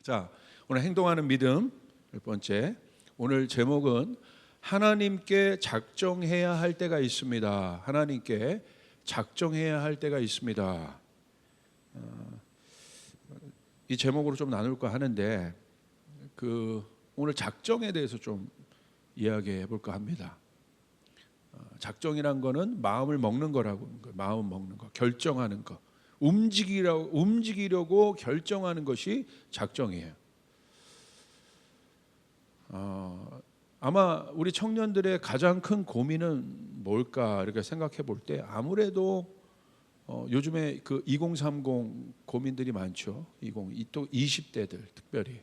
자, 오늘 행동하는 믿음 첫 번째. 오늘 제목은 하나님께 작정해야 할 때가 있습니다. 하나님께 작정해야 할 때가 있습니다. 이 제목으로 좀 나눌까 하는데 오늘 작정에 대해서 좀 이야기해 볼까 합니다. 작정이란 거는 마음을 먹는 거라고, 마음 먹는 거, 결정하는 거, 움직이려고 결정하는 것이 작정이에요. 아마 우리 청년들의 가장 큰 고민은 뭘까 이렇게 생각해 볼 때 아무래도 요즘에 2030 고민들이 많죠. 또 20대들 특별히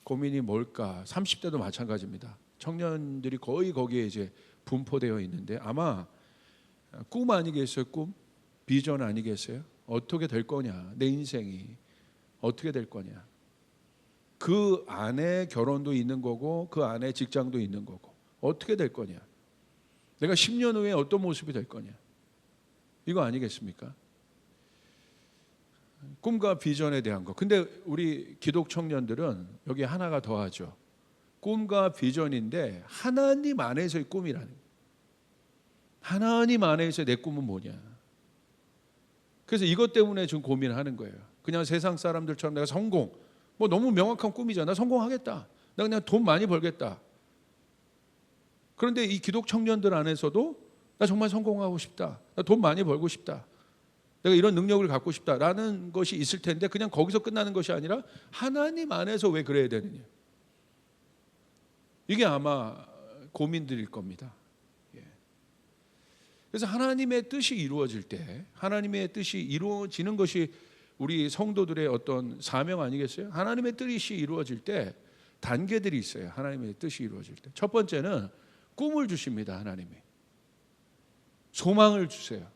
고민이 뭘까? 30대도 마찬가지입니다. 청년들이 거의 거기에 이제 분포되어 있는데 아마 꿈 아니겠어요? 꿈? 비전 아니겠어요? 어떻게 될 거냐? 내 인생이 어떻게 될 거냐? 그 안에 결혼도 있는 거고 그 안에 직장도 있는 거고 어떻게 될 거냐? 내가 10년 후에 어떤 모습이 될 거냐? 이거 아니겠습니까? 꿈과 비전에 대한 거. 근데 우리 기독 청년들은 여기 하나가 더하죠. 꿈과 비전인데 하나님 안에서의 꿈이라는 거예요. 하나님 안에서 내 꿈은 뭐냐? 그래서 이것 때문에 좀 고민하는 거예요. 그냥 세상 사람들처럼 내가 성공, 너무 명확한 꿈이잖아. 나 성공하겠다. 나 그냥 돈 많이 벌겠다. 그런데 이 기독 청년들 안에서도 나 정말 성공하고 싶다. 나 돈 많이 벌고 싶다. 내가 이런 능력을 갖고 싶다라는 것이 있을 텐데 그냥 거기서 끝나는 것이 아니라 하나님 안에서 왜 그래야 되느냐. 이게 아마 고민들일 겁니다. 그래서 하나님의 뜻이 이루어질 때, 하나님의 뜻이 이루어지는 것이 우리 성도들의 어떤 사명 아니겠어요? 하나님의 뜻이 이루어질 때 단계들이 있어요. 하나님의 뜻이 이루어질 때. 첫 번째는 꿈을 주십니다. 하나님이. 소망을 주세요.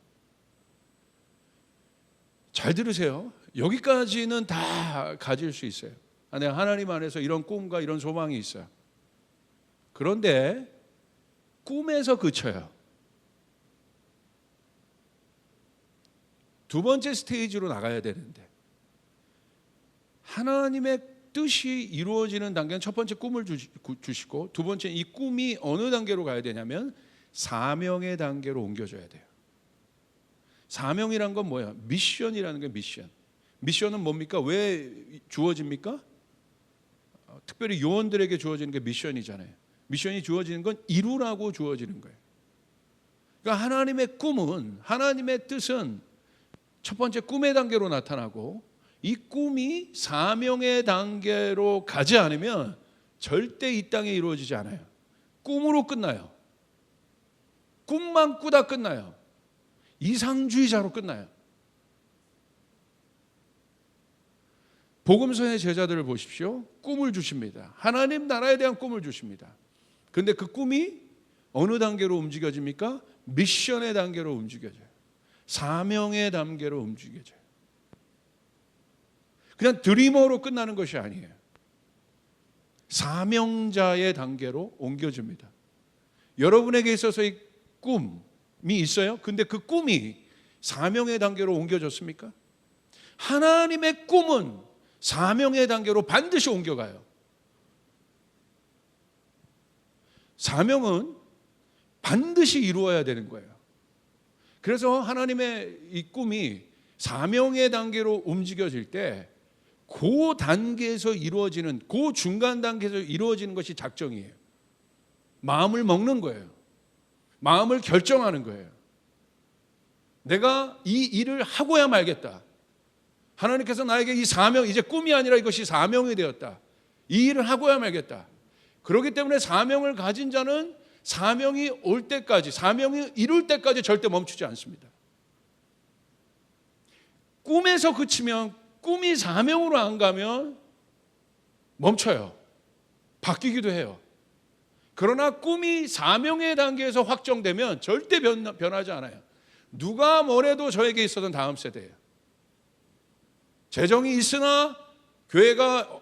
잘 들으세요. 여기까지는 다 가질 수 있어요. 내가 하나님 안에서 이런 꿈과 이런 소망이 있어요. 그런데 꿈에서 그쳐요. 두 번째 스테이지로 나가야 되는데 하나님의 뜻이 이루어지는 단계는 첫 번째 꿈을 주시고 두 번째 이 꿈이 어느 단계로 가야 되냐면 사명의 단계로 옮겨져야 돼요. 사명이란 건 뭐야? 미션이라는 게 미션. 미션은 뭡니까? 왜 주어집니까? 특별히 요원들에게 주어지는 게 미션이잖아요. 미션이 주어지는 건 이루라고 주어지는 거예요. 그러니까 하나님의 꿈은, 하나님의 뜻은 첫 번째 꿈의 단계로 나타나고 이 꿈이 사명의 단계로 가지 않으면 절대 이 땅에 이루어지지 않아요. 꿈으로 끝나요. 꿈만 꾸다 끝나요. 이상주의자로 끝나요. 복음서의 제자들을 보십시오. 꿈을 주십니다. 하나님 나라에 대한 꿈을 주십니다. 그런데 그 꿈이 어느 단계로 움직여집니까? 미션의 단계로 움직여져요. 사명의 단계로 움직여져요. 그냥 드리머로 끝나는 것이 아니에요. 사명자의 단계로 옮겨집니다. 여러분에게 있어서의 꿈이 있어요? 근데 그 꿈이 사명의 단계로 옮겨졌습니까? 하나님의 꿈은 사명의 단계로 반드시 옮겨가요. 사명은 반드시 이루어야 되는 거예요. 그래서 하나님의 이 꿈이 사명의 단계로 움직여질 때 그 단계에서 이루어지는, 그 중간 단계에서 이루어지는 것이 작정이에요. 마음을 먹는 거예요. 마음을 결정하는 거예요. 내가 이 일을 하고야 말겠다. 하나님께서 나에게 이 사명, 이제 꿈이 아니라 이것이 사명이 되었다. 이 일을 하고야 말겠다. 그렇기 때문에 사명을 가진 자는 사명이 올 때까지, 사명이 이룰 때까지 절대 멈추지 않습니다. 꿈에서 그치면, 꿈이 사명으로 안 가면 멈춰요. 바뀌기도 해요. 그러나 꿈이 사명의 단계에서 확정되면 절대 변하지 않아요. 누가 뭐래도 저에게 있어던 다음 세대예요. 재정이 있으나 교회가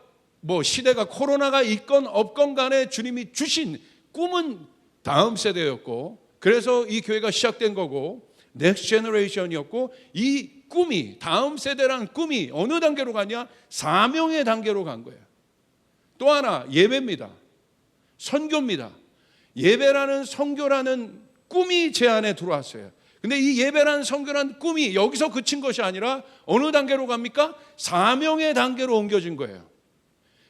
시대가 코로나가 있건 없건 간에 주님이 주신 꿈은 다음 세대였고 그래서 이 교회가 시작된 거고 넥스트 제너레이션이었고 이 꿈이 다음 세대라는 꿈이 어느 단계로 가냐? 사명의 단계로 간 거예요. 또 하나 예배입니다. 선교입니다. 예배라는 선교라는 꿈이 제 안에 들어왔어요. 근데 이 예배라는 선교라는 꿈이 여기서 그친 것이 아니라 어느 단계로 갑니까? 사명의 단계로 옮겨진 거예요.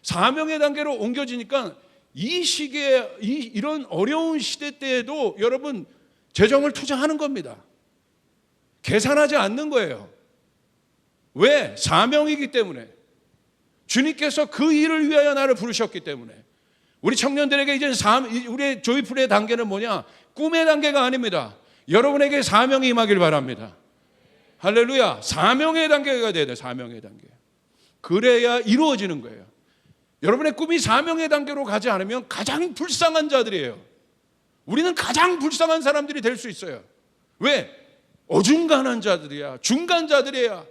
사명의 단계로 옮겨지니까 이 시기에 이런 어려운 시대 때에도 여러분 재정을 투자하는 겁니다. 계산하지 않는 거예요. 왜? 사명이기 때문에. 주님께서 그 일을 위하여 나를 부르셨기 때문에. 우리 청년들에게 이제 우리의 조이풀의 단계는 뭐냐? 꿈의 단계가 아닙니다. 여러분에게 사명이 임하길 바랍니다. 할렐루야. 사명의 단계가 돼야 돼요. 사명의 단계. 그래야 이루어지는 거예요. 여러분의 꿈이 사명의 단계로 가지 않으면 가장 불쌍한 자들이에요. 우리는 가장 불쌍한 사람들이 될 수 있어요. 왜? 어중간한 자들이야. 중간자들이야.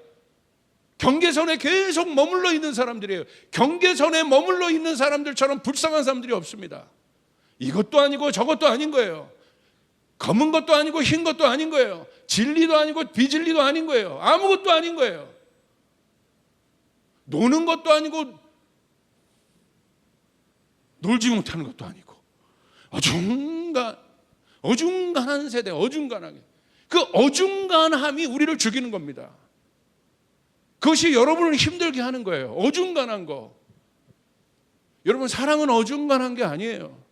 경계선에 계속 머물러 있는 사람들이에요. 경계선에 머물러 있는 사람들처럼 불쌍한 사람들이 없습니다. 이것도 아니고 저것도 아닌 거예요. 검은 것도 아니고 흰 것도 아닌 거예요. 진리도 아니고 비진리도 아닌 거예요. 아무것도 아닌 거예요. 노는 것도 아니고 놀지 못하는 것도 아니고 어중간한 세대, 어중간하게. 그 어중간함이 우리를 죽이는 겁니다. 그것이 여러분을 힘들게 하는 거예요. 어중간한 거. 여러분, 사랑은 어중간한 게 아니에요.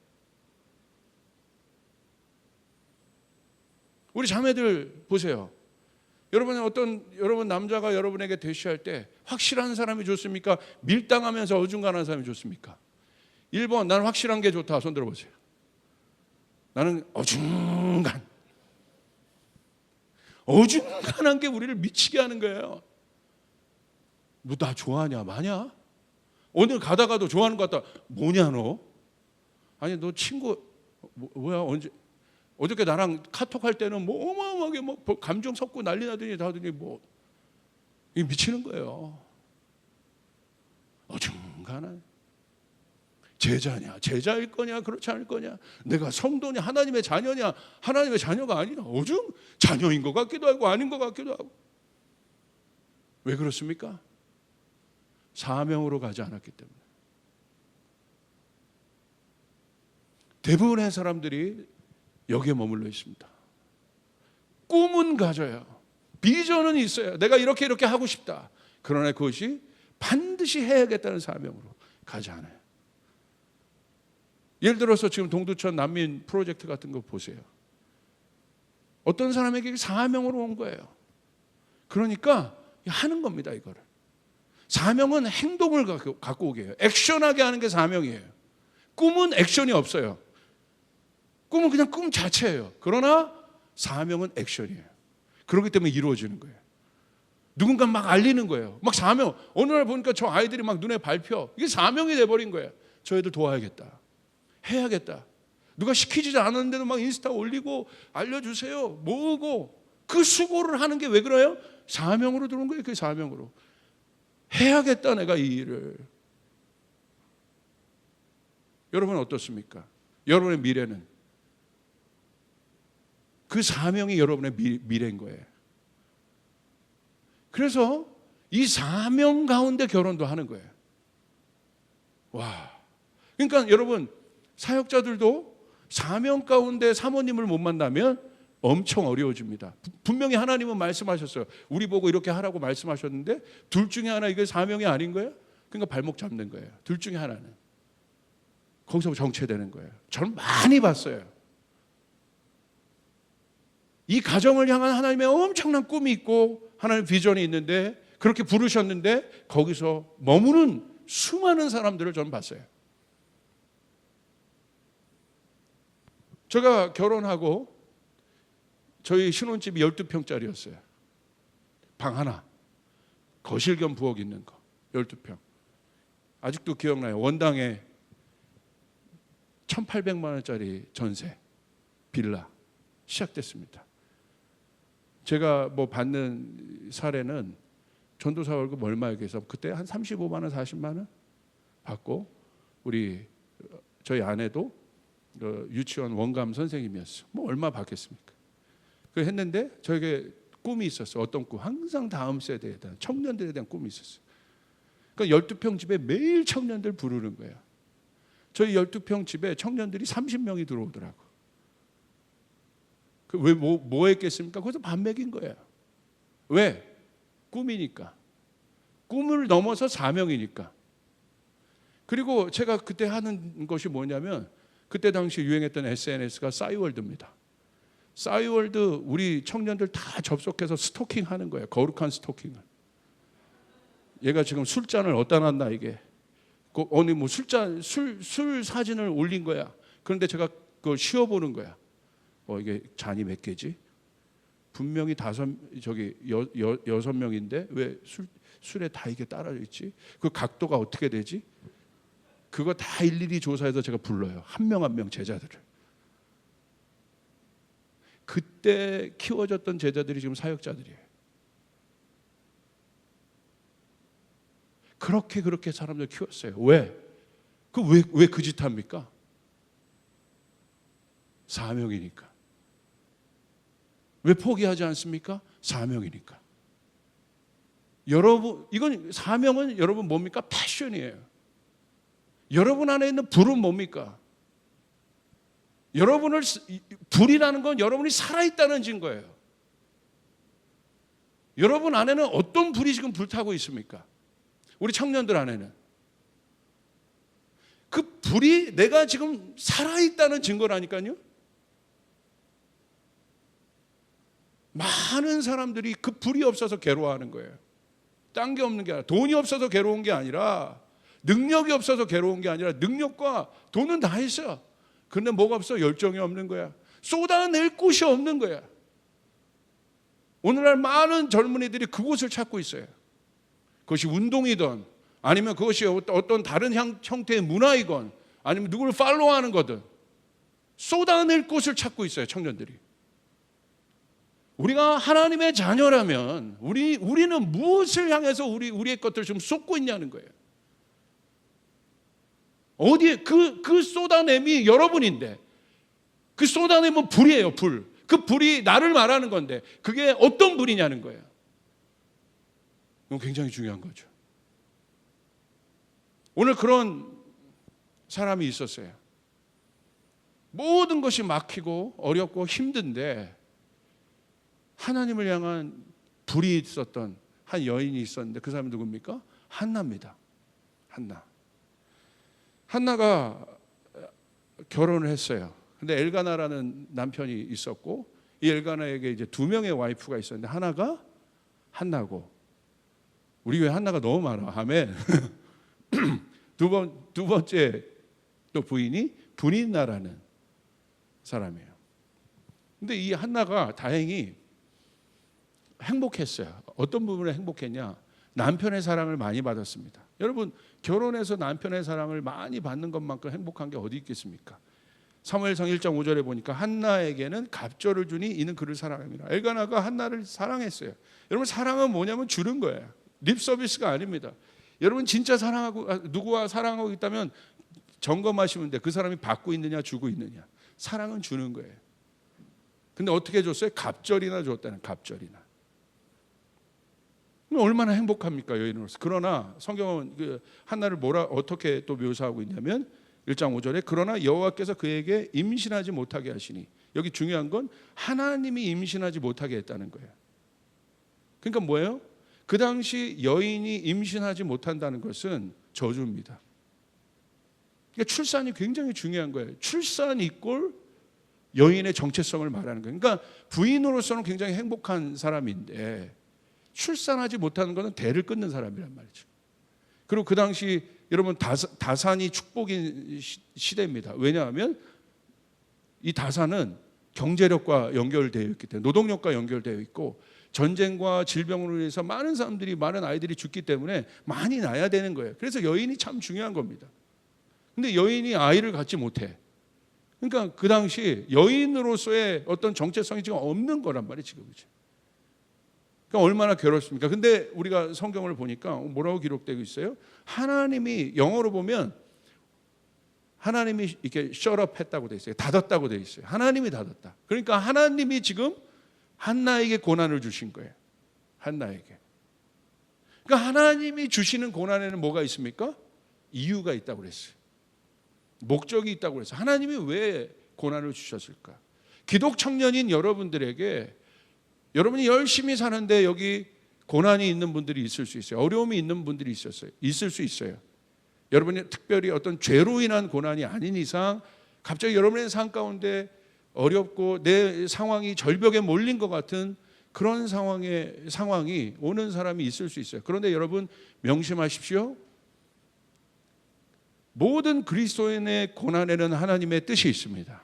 우리 자매들 보세요. 여러분 남자가 여러분에게 대시할 때 확실한 사람이 좋습니까? 밀당하면서 어중간한 사람이 좋습니까? 1번, 나는 확실한 게 좋다. 손 들어보세요. 나는 어중간한 게 우리를 미치게 하는 거예요. 너 나 좋아하냐 마냐? 오늘 가다가도 좋아하는 것 같다. 뭐냐 너? 아니 너 친구 뭐야 언제? 어저께 나랑 카톡할 때는 뭐 어마어마하게 뭐 감정 섞고 난리 나더니 다더니 뭐 이 미치는 거예요. 어중간한. 제자냐? 제자일 거냐? 그렇지 않을 거냐? 내가 성도냐? 하나님의 자녀냐? 하나님의 자녀가 아니냐? 자녀인 것 같기도 하고 아닌 것 같기도 하고. 왜 그렇습니까? 사명으로 가지 않았기 때문에. 대부분의 사람들이 여기에 머물러 있습니다. 꿈은 가져요. 비전은 있어요. 내가 이렇게 하고 싶다. 그러나 그것이 반드시 해야겠다는 사명으로 가지 않아요. 예를 들어서 지금 동두천 난민 프로젝트 같은 거 보세요. 어떤 사람에게 사명으로 온 거예요. 그러니까 하는 겁니다, 이거를. 사명은 행동을 갖고 오게 해요. 액션하게 하는 게 사명이에요. 꿈은 액션이 없어요. 꿈은 그냥 꿈 자체예요. 그러나 사명은 액션이에요. 그렇기 때문에 이루어지는 거예요. 누군가 막 알리는 거예요. 막 사명. 어느 날 보니까 저 아이들이 막 눈에 밟혀. 이게 사명이 돼버린 거예요. 저 애들 도와야겠다. 해야겠다. 누가 시키지 않았는데도 막 인스타 올리고 알려주세요. 모으고 그 수고를 하는 게 왜 그래요? 사명으로 들어온 거예요. 그 사명으로. 해야겠다 내가 이 일을. 여러분 어떻습니까? 여러분의 미래는 그 사명이 여러분의 미래인 거예요. 그래서 이 사명 가운데 결혼도 하는 거예요. 와. 그러니까 여러분 사역자들도 사명 가운데 사모님을 못 만나면 엄청 어려워집니다. 분명히 하나님은 말씀하셨어요. 우리 보고 이렇게 하라고 말씀하셨는데 둘 중에 하나 이게 사명이 아닌 거예요? 그러니까 발목 잡는 거예요. 둘 중에 하나는. 거기서 정체되는 거예요. 저는 많이 봤어요. 이 가정을 향한 하나님의 엄청난 꿈이 있고 하나님의 비전이 있는데 그렇게 부르셨는데 거기서 머무는 수많은 사람들을 저는 봤어요. 제가 결혼하고 저희 신혼집이 12평짜리였어요. 방 하나. 거실 겸 부엌 있는 거. 12평. 아직도 기억나요. 원당에 1,800만 원짜리 전세 빌라 시작됐습니다. 제가 뭐 받는 사례는 전도사 월급 얼마에 해서 그때 한 35만 원, 40만 원 받고 저희 아내도 유치원 원감 선생님이었어. 뭐 얼마 받겠습니까? 그 했는데 저에게 꿈이 있었어. 어떤 꿈? 항상 다음 세대에 대한 청년들에 대한 꿈이 있었어. 그러니까 12평 집에 매일 청년들 부르는 거예요. 저희 12평 집에 청년들이 30명이 들어오더라고. 왜 뭐 했겠습니까? 거기서 밥 먹인 거예요. 왜? 꿈이니까. 꿈을 넘어서 사명이니까. 그리고 제가 그때 하는 것이 뭐냐면 그때 당시 유행했던 SNS가 싸이월드입니다. 싸이월드 우리 청년들 다 접속해서 스토킹 하는 거예요. 거룩한 스토킹을. 얘가 지금 술잔을 어디다 놨나 이게. 어느 뭐 술 사진을 올린 거야. 그런데 제가 그걸 쉬어보는 거야. 이게 잔이 몇 개지? 분명히 6명인데 왜 술에 다 이게 따라져 있지? 그 각도가 어떻게 되지? 그거 다 일일이 조사해서 제가 불러요. 한 명 한 명 제자들을. 그때 키워졌던 제자들이 지금 사역자들이에요. 그렇게 사람들 키웠어요. 왜? 왜 그 짓 합니까? 사명이니까. 왜 포기하지 않습니까? 사명이니까. 여러분, 이건 사명은 여러분 뭡니까? 패션이에요. 여러분 안에 있는 불은 뭡니까? 불이라는 건 여러분이 살아있다는 증거예요. 여러분 안에는 어떤 불이 지금 불타고 있습니까? 우리 청년들 안에는. 그 불이 내가 지금 살아있다는 증거라니까요. 많은 사람들이 그 불이 없어서 괴로워하는 거예요. 딴 게 없는 게 아니라, 돈이 없어서 괴로운 게 아니라, 능력이 없어서 괴로운 게 아니라, 능력과 돈은 다 있어. 그런데 뭐가 없어? 열정이 없는 거야. 쏟아낼 곳이 없는 거야. 오늘날 많은 젊은이들이 그곳을 찾고 있어요. 그것이 운동이든 아니면 그것이 어떤 다른 형태의 문화이건 아니면 누구를 팔로우하는 거든 쏟아낼 곳을 찾고 있어요. 청년들이. 우리가 하나님의 자녀라면 우리는 무엇을 향해서 우리의 것들을 좀 쏟고 있냐는 거예요. 어디에 그 쏟아냄이 여러분인데 그 쏟아내면 불이에요. 불. 그 불이 나를 말하는 건데 그게 어떤 불이냐는 거예요. 이건 굉장히 중요한 거죠. 오늘 그런 사람이 있었어요. 모든 것이 막히고 어렵고 힘든데 하나님을 향한 불이 있었던 한 여인이 있었는데 그 사람이 누굽니까? 한나입니다. 한나가 결혼을 했어요. 근데 엘가나라는 남편이 있었고 이 엘가나에게 이제 2명의 와이프가 있었는데 하나가 한나고 우리 교회 한나가 너무 많아. 아멘. 두 번째 또 부인이 분인나라는 사람이에요. 근데 이 한나가 다행히 행복했어요. 어떤 부분에 행복했냐? 남편의 사랑을 많이 받았습니다. 여러분 결혼해서 남편의 사랑을 많이 받는 것만큼 행복한 게 어디 있겠습니까? 사무엘상 1장 5절에 보니까 한나에게는 갑절을 주니 이는 그를 사랑합니다. 엘가나가 한나를 사랑했어요. 여러분 사랑은 뭐냐면 주는 거예요. 립 서비스가 아닙니다. 여러분 진짜 누구와 사랑하고 있다면 점검하시면 돼. 그 사람이 받고 있느냐 주고 있느냐. 사랑은 주는 거예요. 근데 어떻게 줬어요? 갑절이나 줬다는 갑절이나. 얼마나 행복합니까 여인으로서. 그러나 성경은 그 한나를 어떻게 또 묘사하고 있냐면 1장 5절에 그러나 여호와께서 그에게 임신하지 못하게 하시니 여기 중요한 건 하나님이 임신하지 못하게 했다는 거예요. 그러니까 뭐예요? 그 당시 여인이 임신하지 못한다는 것은 저주입니다. 그러니까 출산이 굉장히 중요한 거예요. 출산 이꼴 여인의 정체성을 말하는 거예요. 그러니까 부인으로서는 굉장히 행복한 사람인데 출산하지 못하는 것은 대를 끊는 사람이란 말이죠. 그리고 그 당시 여러분 다산이 축복인 시대입니다. 왜냐하면 이 다산은 경제력과 연결되어 있기 때문에 노동력과 연결되어 있고 전쟁과 질병으로 인해서 많은 아이들이 죽기 때문에 많이 낳아야 되는 거예요. 그래서 여인이 참 중요한 겁니다. 근데 여인이 아이를 갖지 못해. 그러니까 그 당시 여인으로서의 어떤 정체성이 지금 없는 거란 말이에요. 지금. 그러니까 얼마나 괴롭습니까? 근데 우리가 성경을 보니까 뭐라고 기록되고 있어요? 하나님이 영어로 보면 하나님이 이렇게 shut up 했다고 돼 있어요. 닫았다고 돼 있어요. 하나님이 닫았다. 그러니까 하나님이 지금 한나에게 고난을 주신 거예요. 한나에게. 그러니까 하나님이 주시는 고난에는 뭐가 있습니까? 이유가 있다고 그랬어요. 목적이 있다고 그랬어요. 하나님이 왜 고난을 주셨을까? 기독 청년인 여러분들에게 여러분이 열심히 사는데 여기 고난이 있는 분들이 있을 수 있어요. 어려움이 있는 분들이 있을 수 있어요. 여러분이 특별히 어떤 죄로 인한 고난이 아닌 이상 갑자기 여러분의 삶 가운데 어렵고 내 상황이 절벽에 몰린 것 같은 그런 상황이 오는 사람이 있을 수 있어요. 그런데 여러분 명심하십시오. 모든 그리스도인의 고난에는 하나님의 뜻이 있습니다.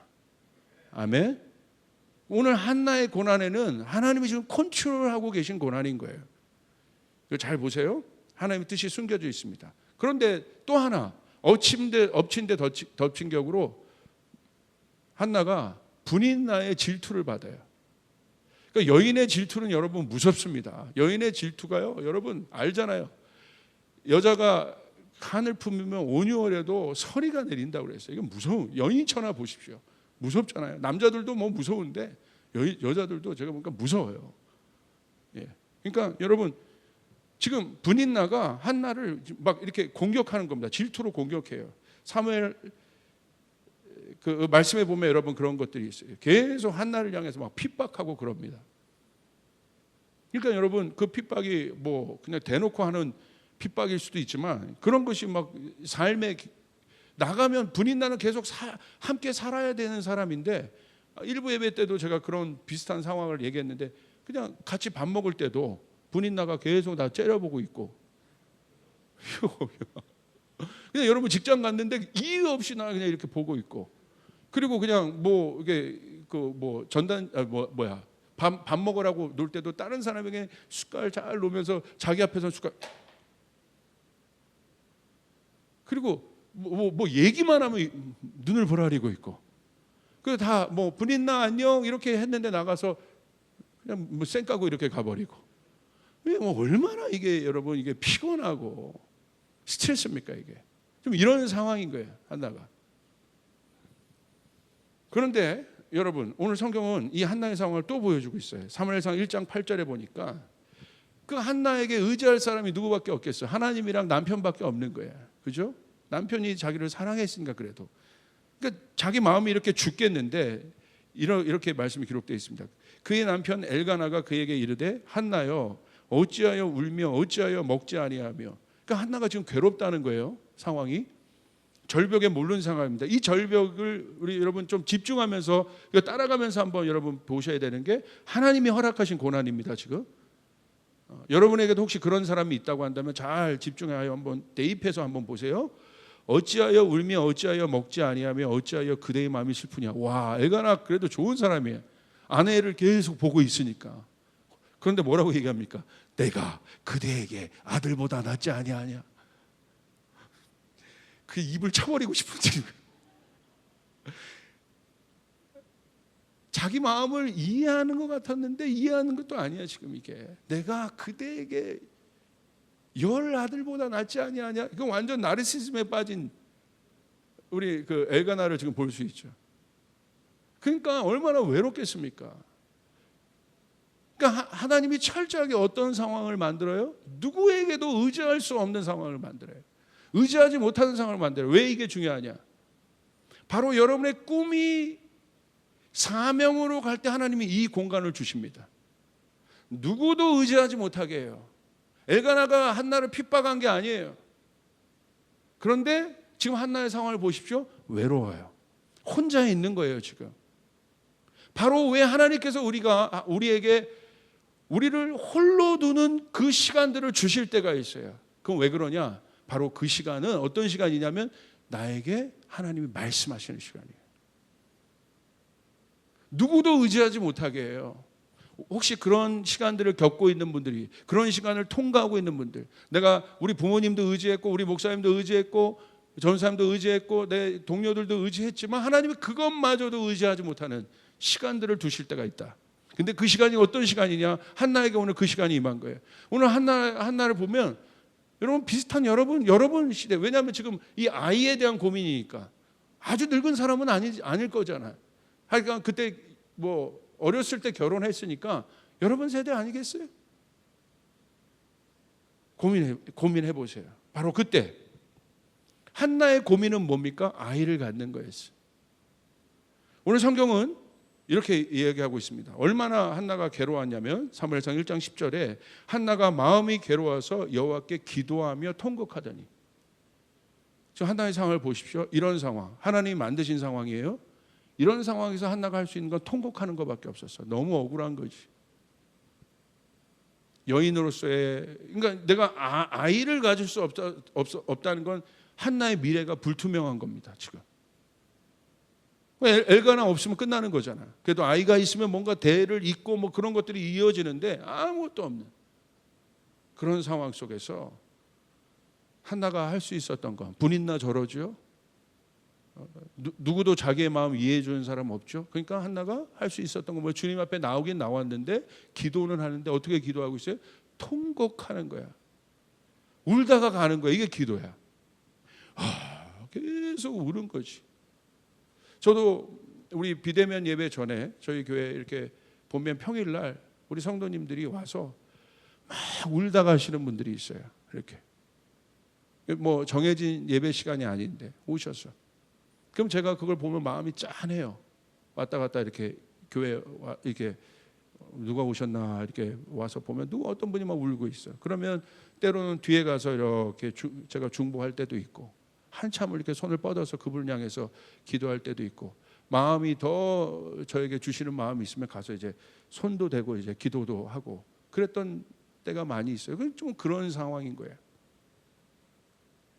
아멘. 오늘 한나의 고난에는 하나님이 지금 컨트롤하고 계신 고난인 거예요. 이거 잘 보세요. 하나님의 뜻이 숨겨져 있습니다. 그런데 또 하나 엎친 데 덮친 격으로 한나가 분인나의 질투를 받아요. 그러니까 여인의 질투는 여러분 무섭습니다. 여인의 질투가요, 여러분 알잖아요. 여자가 간을 품으면 5,6월에도 서리가 내린다고 그랬어요. 이건 무서운, 여인천하 보십시오. 무섭잖아요. 남자들도 뭐 무서운데 여자들도 제가 보니까 무서워요. 예. 그러니까 여러분 지금 분인나가 한나를 막 이렇게 공격하는 겁니다. 질투로 공격해요. 사무엘 그 말씀에 보면 여러분 그런 것들이 있어요. 계속 한나를 향해서 막 핍박하고 그럽니다. 그러니까 여러분 그 핍박이 뭐 그냥 대놓고 하는 핍박일 수도 있지만 그런 것이 막 삶에 나가면 분인나는 계속 함께 살아야 되는 사람인데 일부 예배 때도 제가 그런 비슷한 상황을 얘기했는데 그냥 같이 밥 먹을 때도 분인나가 계속 나 째려보고 있고 그냥 여러분 직장 갔는데 이유 없이 나 그냥 이렇게 보고 있고 그리고 그냥 뭐 이게 그 뭐 전단 밥 먹으라고 놀 때도 다른 사람에게 숟갈 잘 놓으면서 자기 앞에서 숟갈 그리고 뭐 얘기만 하면 눈을 보라리고 있고 그 다 뭐 분인나 안녕 이렇게 했는데 나가서 그냥 뭐 쌩까고 이렇게 가버리고 뭐 얼마나 이게 여러분 이게 피곤하고 스트레스입니까 이게 좀 이런 상황인 거예요 한나가. 그런데 여러분 오늘 성경은 이 한나의 상황을 또 보여주고 있어요. 사무엘상 1장 8절에 보니까 그 한나에게 의지할 사람이 누구밖에 없겠어요. 하나님이랑 남편밖에 없는 거예요. 그죠? 남편이 자기를 사랑했으니까 그래도 그러니까 자기 마음이 이렇게 죽겠는데 이렇게 말씀이 기록되어 있습니다. 그의 남편 엘가나가 그에게 이르되 한나여 어찌하여 울며 어찌하여 먹지 아니하며 그러니까 한나가 지금 괴롭다는 거예요. 상황이 절벽에 몰린 상황입니다. 이 절벽을 우리 여러분 좀 집중하면서 이거 따라가면서 한번 여러분 보셔야 되는 게 하나님이 허락하신 고난입니다. 지금 여러분에게도 혹시 그런 사람이 있다고 한다면 잘 집중하여 한번 대입해서 한번 보세요. 어찌하여 울며 어찌하여 먹지 아니하며 어찌하여 그대의 마음이 슬프냐. 와, 엘가나 그래도 좋은 사람이에요. 아내를 계속 보고 있으니까. 그런데 뭐라고 얘기합니까? 내가 그대에게 아들보다 낫지 아니하냐. 그 입을 쳐버리고 싶은지. 자기 마음을 이해하는 것 같았는데 이해하는 것도 아니야 지금 이게. 내가 그대에게 열 아들보다 낫지 아니하냐. 이건 완전 나르시즘에 빠진 우리 그 엘가나를 지금 볼 수 있죠. 그러니까 얼마나 외롭겠습니까? 그러니까 하나님이 철저하게 어떤 상황을 만들어요? 누구에게도 의지할 수 없는 상황을 만들어요. 의지하지 못하는 상황을 만들어요. 왜 이게 중요하냐? 바로 여러분의 꿈이 사명으로 갈 때 하나님이 이 공간을 주십니다. 누구도 의지하지 못하게 해요. 엘가나가 한나를 핍박한 게 아니에요. 그런데 지금 한나의 상황을 보십시오. 외로워요. 혼자 있는 거예요 지금. 바로 왜 하나님께서 우리에게 우리를 홀로 두는 그 시간들을 주실 때가 있어요. 그럼 왜 그러냐? 바로 그 시간은 어떤 시간이냐면 나에게 하나님이 말씀하시는 시간이에요. 누구도 의지하지 못하게 해요. 혹시 그런 시간들을 겪고 있는 분들이 그런 시간을 통과하고 있는 분들 내가 우리 부모님도 의지했고 우리 목사님도 의지했고 전사님도 의지했고 내 동료들도 의지했지만 하나님이 그것마저도 의지하지 못하는 시간들을 두실 때가 있다. 근데 그 시간이 어떤 시간이냐? 한나에게 오늘 그 시간이 임한 거예요. 오늘 한나를 보면 여러분 비슷한 여러분 시대 왜냐하면 지금 이 아이에 대한 고민이니까 아주 늙은 사람은 아닐 거잖아요. 그러니까 그때 뭐 어렸을 때 결혼했으니까 여러분 세대 아니겠어요? 고민해 보세요. 바로 그때 한나의 고민은 뭡니까? 아이를 갖는 거였어요. 오늘 성경은 이렇게 이야기하고 있습니다. 얼마나 한나가 괴로웠냐면 사무엘상 1장 10절에 한나가 마음이 괴로워서 여호와께 기도하며 통곡하더니, 저 한나의 상황을 보십시오. 이런 상황, 하나님이 만드신 상황이에요. 이런 상황에서 한나가 할 수 있는 건 통곡하는 것밖에 없었어. 너무 억울한 거지. 여인으로서의, 그러니까 내가 아이를 가질 수 없다는 건 한나의 미래가 불투명한 겁니다. 지금 엘가나 없으면 끝나는 거잖아. 그래도 아이가 있으면 뭔가 대를 잇고 뭐 그런 것들이 이어지는데 아무것도 없는 그런 상황 속에서 한나가 할 수 있었던 건, 분있나 저러죠. 누구도 자기의 마음 이해해 주는 사람 없죠. 그러니까 한나가 할 수 있었던 건 뭐, 주님 앞에 나오긴 나왔는데 기도는 하는데 어떻게 기도하고 있어요? 통곡하는 거야. 울다가 가는 거야. 이게 기도야. 계속 우는 거지. 저도 우리 비대면 예배 전에 저희 교회 이렇게 보면 평일날 우리 성도님들이 와서 막 울다가 하시는 분들이 있어요. 이렇게 뭐 정해진 예배 시간이 아닌데 오셔서, 그럼 제가 그걸 보면 마음이 짠해요. 왔다 갔다 이렇게 교회 이렇게 누가 오셨나 이렇게 와서 보면 누구 어떤 분이 막 울고 있어요. 그러면 때로는 뒤에 가서 이렇게 제가 중보할 때도 있고, 한참을 이렇게 손을 뻗어서 그분을 향해서 기도할 때도 있고, 마음이 더 저에게 주시는 마음이 있으면 가서 이제 손도 대고 이제 기도도 하고 그랬던 때가 많이 있어요. 좀 그런 상황인 거예요.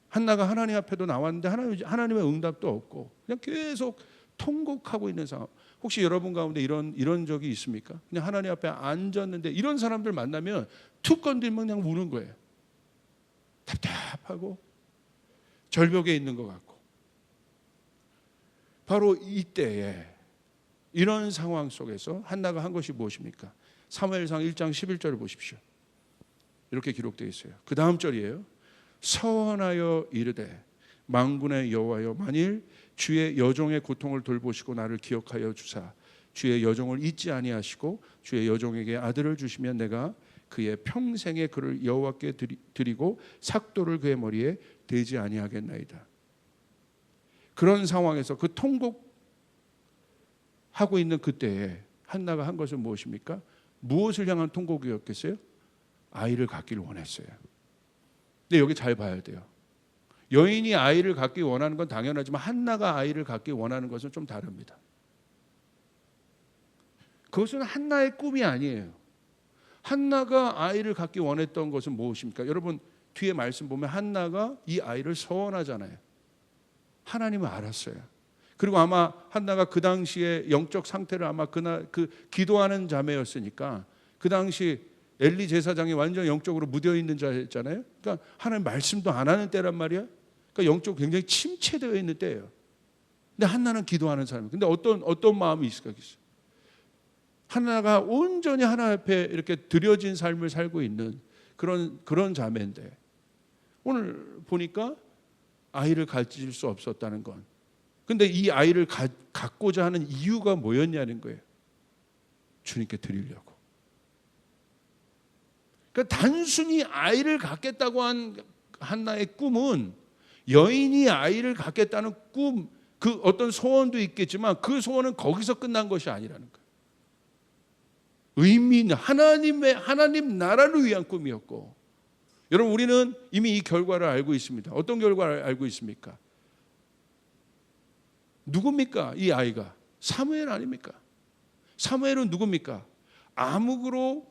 한나가 하나님 앞에도 나왔는데 하나님의 응답도 없고 그냥 계속 통곡하고 있는 상황. 혹시 여러분 가운데 이런 적이 있습니까? 그냥 하나님 앞에 앉았는데, 이런 사람들 만나면 툭 건들면 그냥 우는 거예요. 답답하고 절벽에 있는 것 같고. 바로 이때에 이런 상황 속에서 한나가 한 것이 무엇입니까? 사무엘상 1장 11절을 보십시오. 이렇게 기록되어 있어요. 그 다음 절이에요. 서원하여 이르되 만군의 여호와여, 만일 주의 여종의 고통을 돌보시고 나를 기억하여 주사 주의 여종을 잊지 아니하시고 주의 여종에게 아들을 주시면 내가 그의 평생에 그를 여호와께 드리고 삭도를 그의 머리에 대지 아니하겠나이다. 그런 상황에서 그 통곡하고 있는 그때에 한나가 한 것은 무엇입니까? 무엇을 향한 통곡이었겠어요? 아이를 갖기를 원했어요. 근데 여기 잘 봐야 돼요. 여인이 아이를 갖기 원하는 건 당연하지만 한나가 아이를 갖기 원하는 것은 좀 다릅니다. 그것은 한나의 꿈이 아니에요. 한나가 아이를 갖기 원했던 것은 무엇입니까? 여러분 뒤에 말씀 보면 한나가 이 아이를 서원하잖아요. 하나님은 알았어요. 그리고 아마 한나가 그 당시에 영적 상태를 아마 그 기도하는 자매였으니까 그 당시 엘리 제사장이 완전 영적으로 무뎌 있는 자였잖아요. 그러니까 하나님 말씀도 안 하는 때란 말이야. 그러니까 영적으로 굉장히 침체되어 있는 때예요. 근데 한나는 기도하는 사람이에요. 근데 어떤 마음이 있을까? 한나가 온전히 하나님 앞에 이렇게 드려진 삶을 살고 있는 그런 자매인데, 오늘 보니까 아이를 가질 수 없었다는 건, 근데 이 아이를 갖고자 하는 이유가 뭐였냐는 거예요. 주님께 드리려고. 그러니까 단순히 아이를 갖겠다고 한 한나의 꿈은, 여인이 아이를 갖겠다는 꿈, 그 어떤 소원도 있겠지만 그 소원은 거기서 끝난 것이 아니라는 거예요. 의미 있는 하나님 나라를 위한 꿈이었고, 여러분 우리는 이미 이 결과를 알고 있습니다. 어떤 결과를 알고 있습니까? 누굽니까? 이 아이가 사무엘 아닙니까? 사무엘은 누굽니까? 암흑으로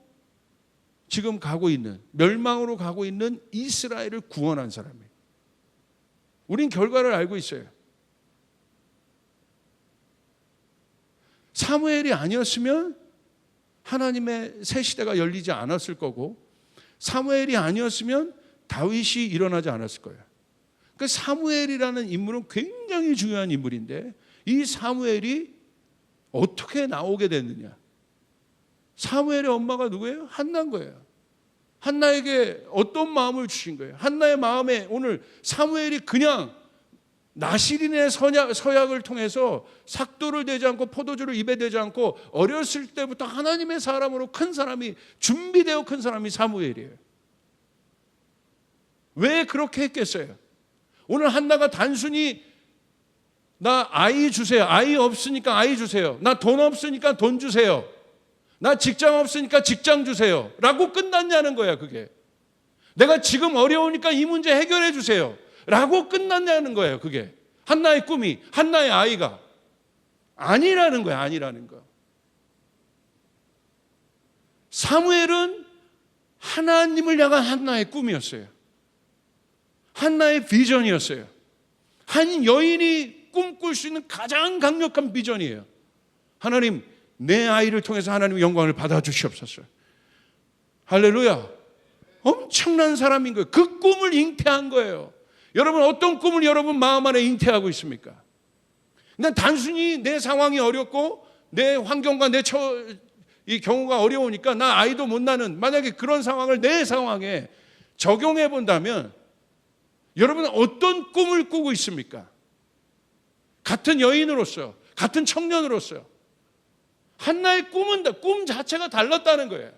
지금 가고 있는, 멸망으로 가고 있는 이스라엘을 구원한 사람이에요. 우린 결과를 알고 있어요. 사무엘이 아니었으면 하나님의 새 시대가 열리지 않았을 거고, 사무엘이 아니었으면 다윗이 일어나지 않았을 거예요. 그러니까 사무엘이라는 인물은 굉장히 중요한 인물인데, 이 사무엘이 어떻게 나오게 됐느냐? 사무엘의 엄마가 누구예요? 한나인 거예요. 한나에게 어떤 마음을 주신 거예요? 한나의 마음에 오늘 사무엘이 그냥 나시린의 서약을 통해서 삭도를 대지 않고 포도주를 입에 대지 않고 어렸을 때부터 하나님의 사람으로 큰 사람이, 준비되어 큰 사람이 사무엘이에요. 왜 그렇게 했겠어요? 오늘 한나가 단순히 나 아이 주세요. 아이 없으니까 아이 주세요. 나 돈 없으니까 돈 주세요. 나 직장 없으니까 직장 주세요. 라고 끝났냐는 거야, 그게. 내가 지금 어려우니까 이 문제 해결해 주세요. 라고 끝났냐는 거예요, 그게. 한나의 꿈이, 한나의 아이가. 아니라는 거야, 아니라는 거. 사무엘은 하나님을 향한 한나의 꿈이었어요. 한나의 비전이었어요. 한 여인이 꿈꿀 수 있는 가장 강력한 비전이에요. 하나님, 내 아이를 통해서 하나님의 영광을 받아주시옵소서. 할렐루야. 엄청난 사람인 거예요. 그 꿈을 잉태한 거예요. 여러분, 어떤 꿈을 여러분 마음 안에 잉태하고 있습니까? 그냥 단순히 내 상황이 어렵고 내 환경과 이 경우가 어려우니까 나 아이도 못 낳는, 만약에 그런 상황을 내 상황에 적용해 본다면 여러분은 어떤 꿈을 꾸고 있습니까? 같은 여인으로서, 같은 청년으로서 한나의 꿈 자체가 달랐다는 거예요.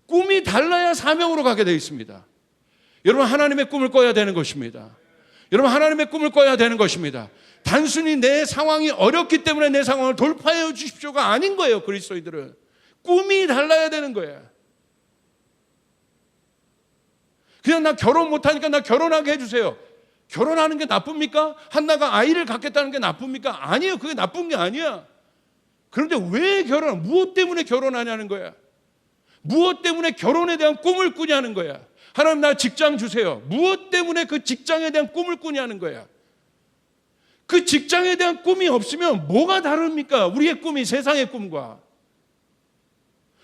꿈이 달라야 사명으로 가게 되어 있습니다. 여러분, 하나님의 꿈을 꿔야 되는 것입니다. 여러분, 하나님의 꿈을 꿔야 되는 것입니다. 단순히 내 상황이 어렵기 때문에 내 상황을 돌파해 주십시오가 아닌 거예요. 그리스도인들은 꿈이 달라야 되는 거예요. 그냥 나 결혼 못하니까 나 결혼하게 해주세요. 결혼하는 게 나쁩니까? 한나가 아이를 갖겠다는 게 나쁩니까? 아니에요. 그게 나쁜 게 아니야. 그런데 왜 무엇 때문에 결혼하냐는 거야. 무엇 때문에 결혼에 대한 꿈을 꾸냐는 거야. 하나님, 나 직장 주세요. 무엇 때문에 그 직장에 대한 꿈을 꾸냐는 거야. 그 직장에 대한 꿈이 없으면 뭐가 다릅니까? 우리의 꿈이 세상의 꿈과.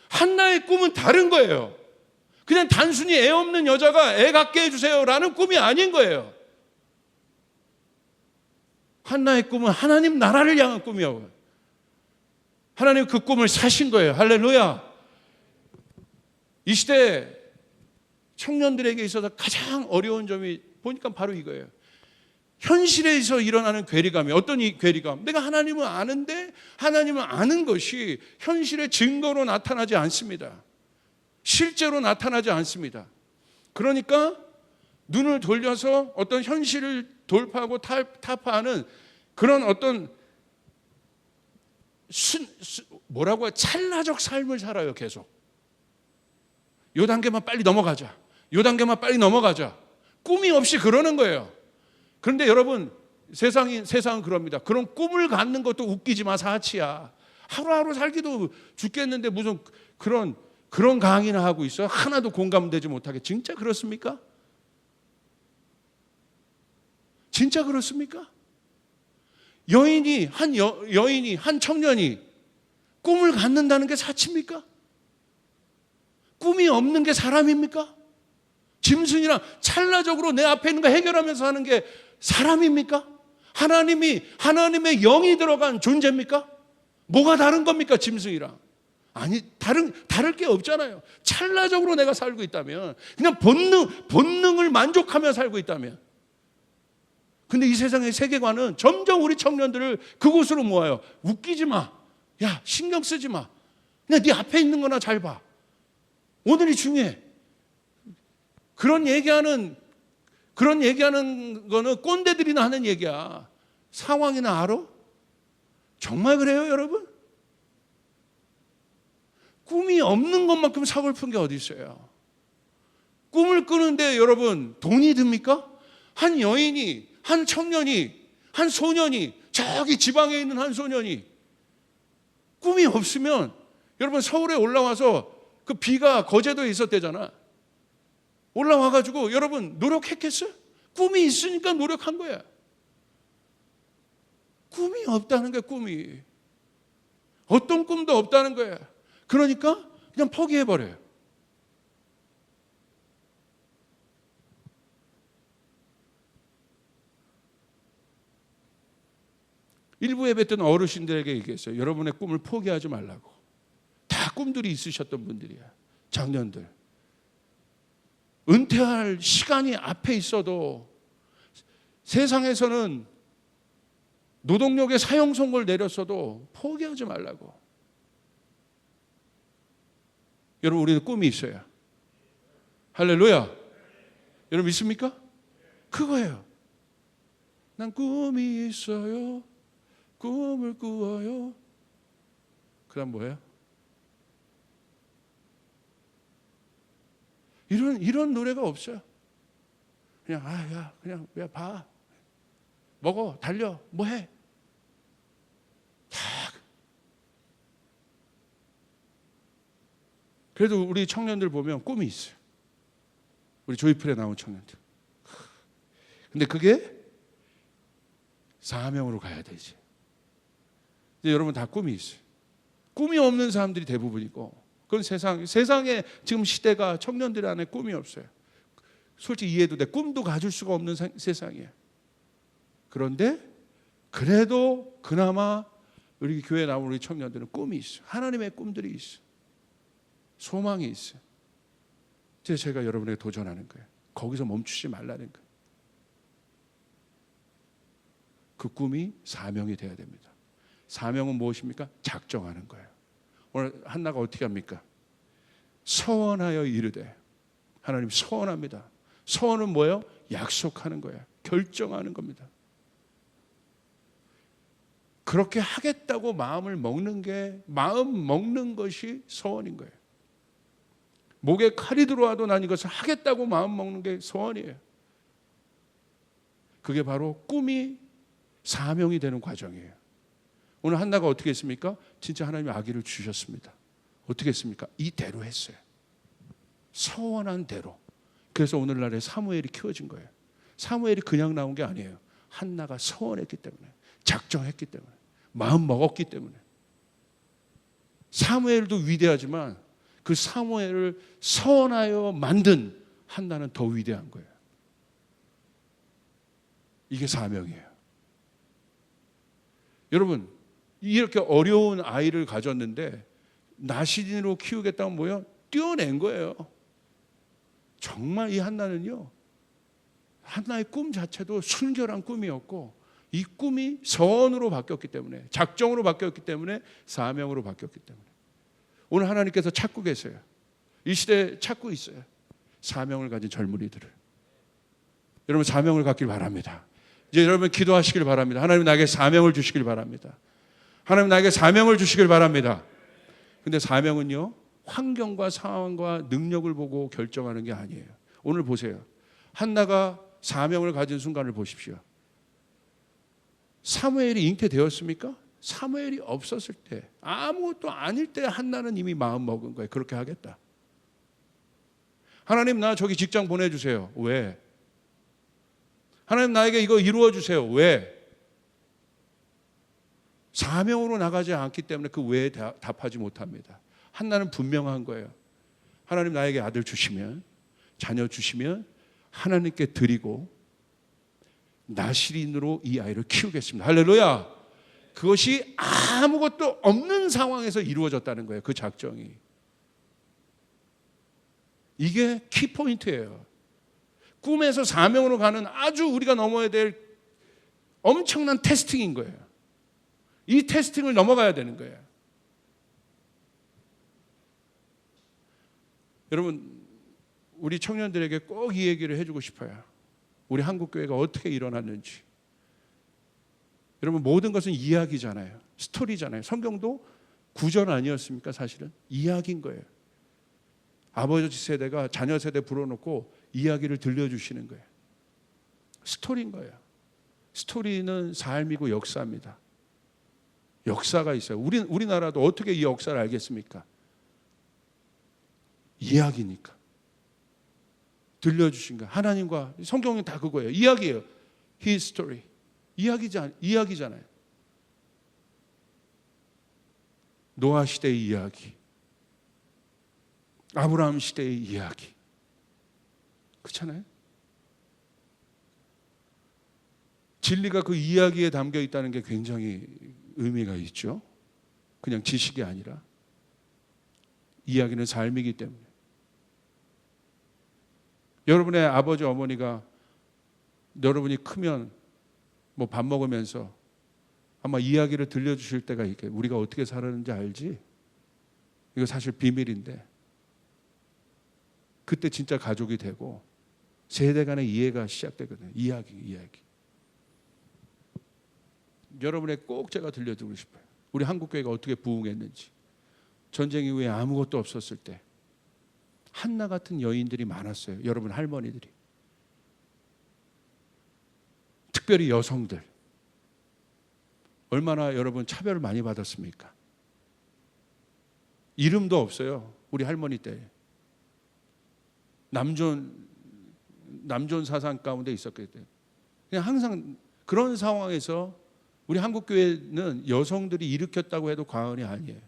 한나의 꿈은 다른 거예요. 그냥 단순히 애 없는 여자가 애 갖게 해주세요라는 꿈이 아닌 거예요. 한나의 꿈은 하나님 나라를 향한 꿈이에요. 하나님 그 꿈을 사신 거예요. 할렐루야. 이 시대 청년들에게 있어서 가장 어려운 점이 보니까 바로 이거예요. 현실에서 일어나는 괴리감이, 어떤 이 괴리감? 내가 하나님을 아는데 하나님을 아는 것이 현실의 증거로 나타나지 않습니다. 실제로 나타나지 않습니다. 그러니까 눈을 돌려서 어떤 현실을 돌파하고 타파하는 그런 어떤 뭐라고 찰나적 삶을 살아요. 계속 요 단계만 빨리 넘어가자, 요 단계만 빨리 넘어가자, 꿈이 없이 그러는 거예요. 그런데 여러분, 세상은 그럽니다. 그런 꿈을 갖는 것도 웃기지 마, 사치야. 하루하루 살기도 죽겠는데 무슨 그런 강의나 하고 있어? 하나도 공감되지 못하게. 진짜 그렇습니까? 진짜 그렇습니까? 한 청년이 꿈을 갖는다는 게 사치입니까? 꿈이 없는 게 사람입니까? 짐승이랑 찰나적으로 내 앞에 있는 거 해결하면서 하는 게 사람입니까? 하나님의 영이 들어간 존재입니까? 뭐가 다른 겁니까, 짐승이랑? 아니, 다를 게 없잖아요. 찰나적으로 내가 살고 있다면, 그냥 본능을 만족하며 살고 있다면. 근데 이 세상의 세계관은 점점 우리 청년들을 그곳으로 모아요. 웃기지 마. 야, 신경 쓰지 마. 그냥 네 앞에 있는 거나 잘 봐. 오늘이 중요해. 그런 얘기하는 거는 꼰대들이나 하는 얘기야. 상황이나 알아? 정말 그래요, 여러분? 꿈이 없는 것만큼 서글픈 게 어디 있어요? 꿈을 꾸는데 여러분, 돈이 듭니까? 한 여인이, 한 청년이, 한 소년이, 저기 지방에 있는 한 소년이 꿈이 없으면, 여러분, 서울에 올라와서 그 비가 거제도에 있었대잖아. 올라와가지고 여러분 노력했겠어요? 꿈이 있으니까 노력한 거야. 꿈이 없다는 거야, 꿈이. 어떤 꿈도 없다는 거야. 그러니까 그냥 포기해버려요. 일부 예배 때는 어르신들에게 얘기했어요. 여러분의 꿈을 포기하지 말라고. 다 꿈들이 있으셨던 분들이야. 장년들. 은퇴할 시간이 앞에 있어도 세상에서는 노동력의 사형 선고를 내렸어도 포기하지 말라고. 여러분, 우리는 꿈이 있어요. 할렐루야. 여러분 믿습니까? 그거예요. 난 꿈이 있어요. 꿈을 꾸어요. 그다음 뭐예요? 이런 노래가 없어요. 그냥 야 그냥 야 봐. 먹어. 달려. 뭐 해. 다. 그래도 우리 청년들 보면 꿈이 있어요. 우리 조이풀에 나온 청년들. 근데 그게 사명으로 가야 되지. 근데 여러분 다 꿈이 있어요. 꿈이 없는 사람들이 대부분이고, 그건 세상에 지금 시대가 청년들 안에 꿈이 없어요. 솔직히 이해도 돼. 꿈도 가질 수가 없는 세상이에요. 그런데 그래도 그나마 우리 교회에 나온 우리 청년들은 꿈이 있어요. 하나님의 꿈들이 있어요. 소망이 있어요. 제가 여러분에게 도전하는 거예요. 거기서 멈추지 말라는 거예요. 그 꿈이 사명이 되어야 됩니다. 사명은 무엇입니까? 작정하는 거예요. 오늘 한나가 어떻게 합니까? 서원하여 이르되. 하나님 서원합니다. 서원은 뭐예요? 약속하는 거예요. 결정하는 겁니다. 그렇게 하겠다고 마음 먹는 것이 서원인 거예요. 목에 칼이 들어와도 난 이것을 하겠다고 마음 먹는 게 서원이에요. 그게 바로 꿈이 사명이 되는 과정이에요. 오늘 한나가 어떻게 했습니까? 진짜 하나님이 아기를 주셨습니다. 어떻게 했습니까? 이대로 했어요. 서원한 대로. 그래서 오늘날에 사무엘이 키워진 거예요. 사무엘이 그냥 나온 게 아니에요. 한나가 서원했기 때문에, 작정했기 때문에, 마음 먹었기 때문에. 사무엘도 위대하지만 그 사무엘을 서원하여 만든 한나는 더 위대한 거예요. 이게 사명이에요. 여러분, 이렇게 어려운 아이를 가졌는데 나시린으로 키우겠다면 뭐예요? 뛰어낸 거예요. 정말 이 한나는요, 한나의 꿈 자체도 순결한 꿈이었고, 이 꿈이 서원으로 바뀌었기 때문에, 작정으로 바뀌었기 때문에, 사명으로 바뀌었기 때문에. 오늘 하나님께서 찾고 계세요. 이 시대에 찾고 있어요. 사명을 가진 젊은이들을. 여러분 사명을 갖길 바랍니다. 이제 여러분 기도하시길 바랍니다. 하나님 나에게 사명을 주시길 바랍니다. 하나님 나에게 사명을 주시길 바랍니다. 근데 사명은요, 환경과 상황과 능력을 보고 결정하는 게 아니에요. 오늘 보세요. 한나가 사명을 가진 순간을 보십시오. 사무엘이 잉태되었습니까? 사무엘이 없었을 때, 아무것도 아닐 때 한나는 이미 마음 먹은 거예요. 그렇게 하겠다. 하나님 나 저기 직장 보내주세요. 왜? 하나님 나에게 이거 이루어 주세요. 왜? 사명으로 나가지 않기 때문에 그 왜에 답하지 못합니다. 한나는 분명한 거예요. 하나님 나에게 아들 주시면, 자녀 주시면 하나님께 드리고 나시린으로 이 아이를 키우겠습니다. 할렐루야. 그것이 아무것도 없는 상황에서 이루어졌다는 거예요. 그 작정이. 이게 키포인트예요. 꿈에서 사명으로 가는 아주 우리가 넘어야 될 엄청난 테스팅인 거예요. 이 테스팅을 넘어가야 되는 거예요. 여러분, 우리 청년들에게 꼭 이 얘기를 해주고 싶어요. 우리 한국교회가 어떻게 일어났는지. 여러분 모든 것은 이야기잖아요. 스토리잖아요. 성경도 구전 아니었습니까? 사실은 이야기인 거예요. 아버지 세대가 자녀 세대 불러놓고 이야기를 들려주시는 거예요. 스토리인 거예요. 스토리는 삶이고 역사입니다. 역사가 있어요. 우리나라도 어떻게 이 역사를 알겠습니까? 이야기니까. 들려주신 거. 하나님과 성경은 다 그거예요. 이야기예요. 히스토리. 이야기잖아요. 노아 시대의 이야기, 아브라함 시대의 이야기. 그렇잖아요. 진리가 그 이야기에 담겨 있다는 게 굉장히 의미가 있죠. 그냥 지식이 아니라 이야기는 삶이기 때문에. 여러분의 아버지 어머니가 여러분이 크면 뭐 밥 먹으면서 아마 이야기를 들려주실 때가 있게, 우리가 어떻게 살았는지 알지? 이거 사실 비밀인데 그때 진짜 가족이 되고 세대 간의 이해가 시작되거든요. 이야기. 여러분의 꼭 제가 들려드리고 싶어요. 우리 한국교회가 어떻게 부흥했는지. 전쟁 이후에 아무것도 없었을 때 한나 같은 여인들이 많았어요. 여러분 할머니들이. 특별히 여성들. 얼마나 여러분 차별을 많이 받았습니까? 이름도 없어요. 우리 할머니 때. 남존 사상 가운데 있었기 때문에. 그냥 항상 그런 상황에서 우리 한국교회는 여성들이 일으켰다고 해도 과언이 아니에요.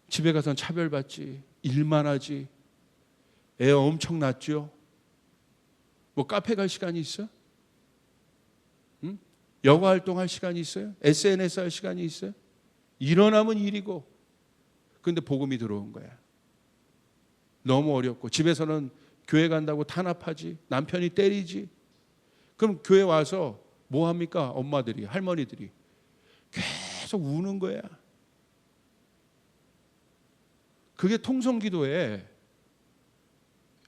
집에 가서는 차별받지, 일만 하지, 애 엄청 낳죠. 뭐 카페 갈 시간이 있어? 응? 여가 활동할 시간이 있어요? SNS 할 시간이 있어요? 일어나면 일이고. 근데 복음이 들어온 거야. 너무 어렵고 집에서는 교회 간다고 탄압하지, 남편이 때리지. 그럼 교회 와서 뭐 합니까? 엄마들이, 할머니들이 계속 우는 거야. 그게 통성기도의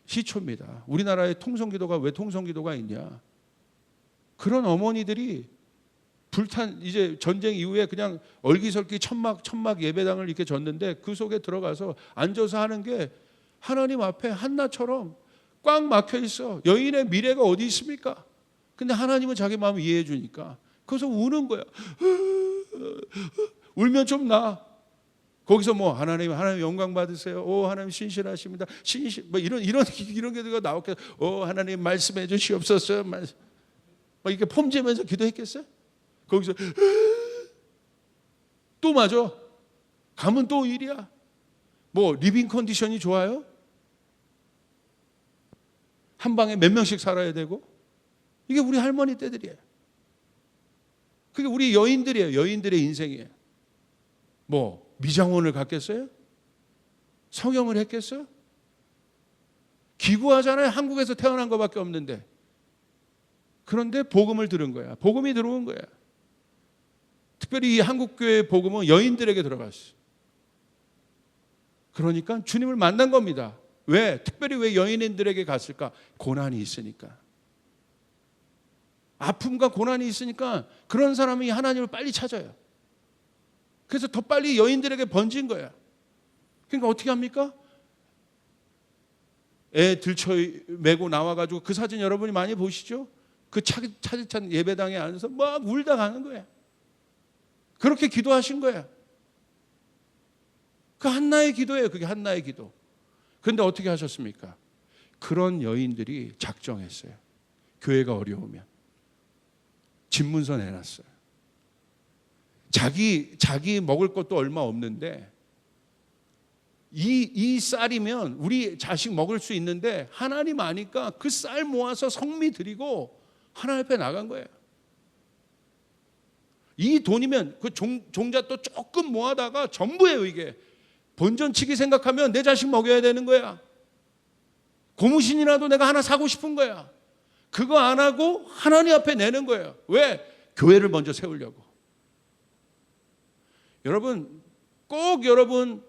시초입니다. 우리나라에 통성기도가 왜 통성기도가 있냐? 그런 어머니들이 이제 전쟁 이후에 그냥 얼기설기 천막 예배당을 이렇게 졌는데 그 속에 들어가서 앉아서 하는 게 하나님 앞에 한나처럼 꽉 막혀 있어. 여인의 미래가 어디 있습니까? 근데 하나님은 자기 마음을 이해해 주니까 거기서 우는 거야. 울면 좀 나. 거기서 뭐 하나님 영광 받으세요. 오 하나님 신실하십니다. 뭐 이런 게 나오겠. 오 하나님 말씀해 주시옵소서. 막 이렇게 폼재면서 기도했겠어요? 거기서 또 맞아. 가면 또 일이야. 뭐 리빙 컨디션이 좋아요? 한 방에 몇 명씩 살아야 되고. 이게 우리 할머니 때들이에요. 그게 우리 여인들이에요. 여인들의 인생이에요. 뭐 미장원을 갔겠어요? 성형을 했겠어요? 기구하잖아요. 한국에서 태어난 것밖에 없는데. 그런데 복음을 들은 거야. 복음이 들어온 거야. 특별히 이 한국교회의 복음은 여인들에게 들어갔어. 그러니까 주님을 만난 겁니다. 왜? 특별히 왜 여인들에게 갔을까? 고난이 있으니까. 아픔과 고난이 있으니까 그런 사람이 하나님을 빨리 찾아요. 그래서 더 빨리 여인들에게 번진 거야. 그러니까 어떻게 합니까? 애 들쳐 메고 나와가지고 그 사진 여러분이 많이 보시죠? 그 차디찬 예배당에 앉아서 막 울다 가는 거야. 그렇게 기도하신 거야. 그 한나의 기도예요. 그게 한나의 기도. 그런데 어떻게 하셨습니까? 그런 여인들이 작정했어요. 교회가 어려우면 집문서 내놨어요. 자기 먹을 것도 얼마 없는데 이 쌀이면 우리 자식 먹을 수 있는데 하나님 아니까 그 쌀 모아서 성미 드리고 하나님 앞에 나간 거예요. 이 돈이면 그 종잣돈 조금 모아다가 전부예요. 이게 본전치기 생각하면 내 자식 먹여야 되는 거야. 고무신이라도 내가 하나 사고 싶은 거야. 그거 안 하고 하나님 앞에 내는 거예요. 왜? 교회를 먼저 세우려고. 여러분 꼭 여러분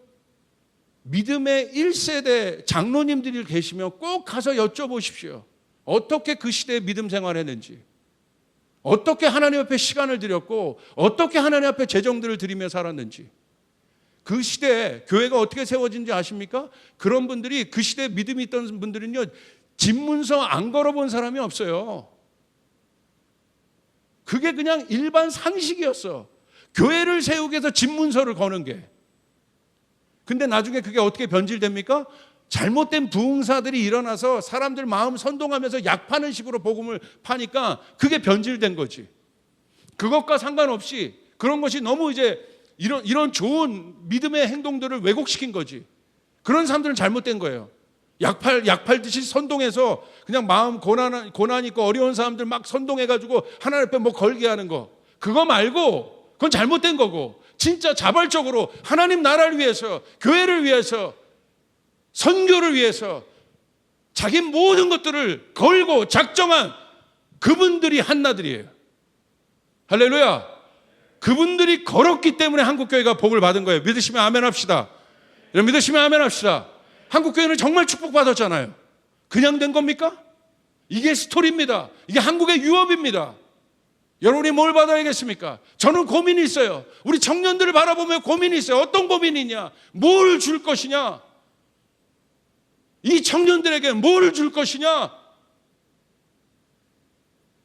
믿음의 1세대 장로님들이 계시면 꼭 가서 여쭤보십시오. 어떻게 그 시대에 믿음 생활했는지, 어떻게 하나님 앞에 시간을 드렸고 어떻게 하나님 앞에 재정들을 드리며 살았는지. 그 시대에 교회가 어떻게 세워진지 아십니까? 그런 분들이 그 시대에 믿음이 있던 분들은요, 집문서 안 걸어본 사람이 없어요. 그게 그냥 일반 상식이었어. 교회를 세우기 위해서 집문서를 거는 게. 근데 나중에 그게 어떻게 변질됩니까? 잘못된 부흥사들이 일어나서 사람들 마음 선동하면서 약 파는 식으로 복음을 파니까 그게 변질된 거지. 그것과 상관없이 그런 것이 너무 이제 이런 좋은 믿음의 행동들을 왜곡시킨 거지. 그런 사람들은 잘못된 거예요. 약 팔듯이 선동해서 그냥 마음 고난 있고 어려운 사람들 막 선동해가지고 하나님 앞에 뭐 걸게 하는 거. 그거 말고 그건 잘못된 거고, 진짜 자발적으로 하나님 나라를 위해서, 교회를 위해서, 선교를 위해서 자기 모든 것들을 걸고 작정한 그분들이 한나들이에요. 할렐루야. 그분들이 걸었기 때문에 한국교회가 복을 받은 거예요. 믿으시면 아멘 합시다. 여러분 믿으시면 아멘 합시다. 한국교회는 정말 축복받았잖아요. 그냥 된 겁니까? 이게 스토리입니다. 이게 한국의 유업입니다. 여러분이 뭘 받아야겠습니까? 저는 고민이 있어요. 우리 청년들을 바라보면 고민이 있어요. 어떤 고민이냐? 뭘 줄 것이냐? 이 청년들에게 뭘 줄 것이냐?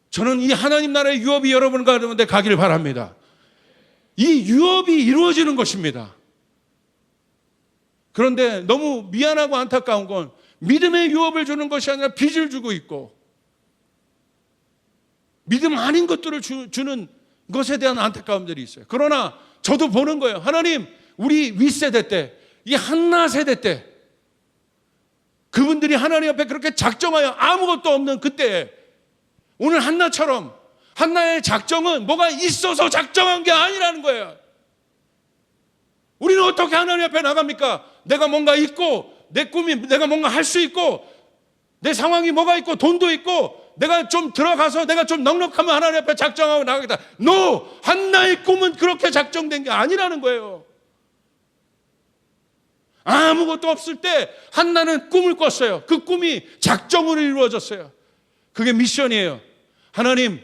저는 이 하나님 나라의 유업이 여러분 가운데 가기를 바랍니다. 이 유업이 이루어지는 것입니다. 그런데 너무 미안하고 안타까운 건 믿음의 유업을 주는 것이 아니라 빚을 주고 있고 믿음 아닌 것들을 주는 것에 대한 안타까움들이 있어요. 그러나 저도 보는 거예요. 하나님, 우리 윗세대 때, 이 한나 세대 때 그분들이 하나님 앞에 그렇게 작정하여 아무것도 없는 그때에 오늘 한나처럼 한나의 작정은 뭐가 있어서 작정한 게 아니라는 거예요. 우리는 어떻게 하나님 앞에 나갑니까? 내가 뭔가 있고 내 꿈이 내가 뭔가 할 수 있고 내 상황이 뭐가 있고 돈도 있고 내가 좀 들어가서 내가 좀 넉넉하면 하나님 앞에 작정하고 나가겠다. No! 한나의 꿈은 그렇게 작정된 게 아니라는 거예요. 아무것도 없을 때 한나는 꿈을 꿨어요. 그 꿈이 작정으로 이루어졌어요. 그게 미션이에요. 하나님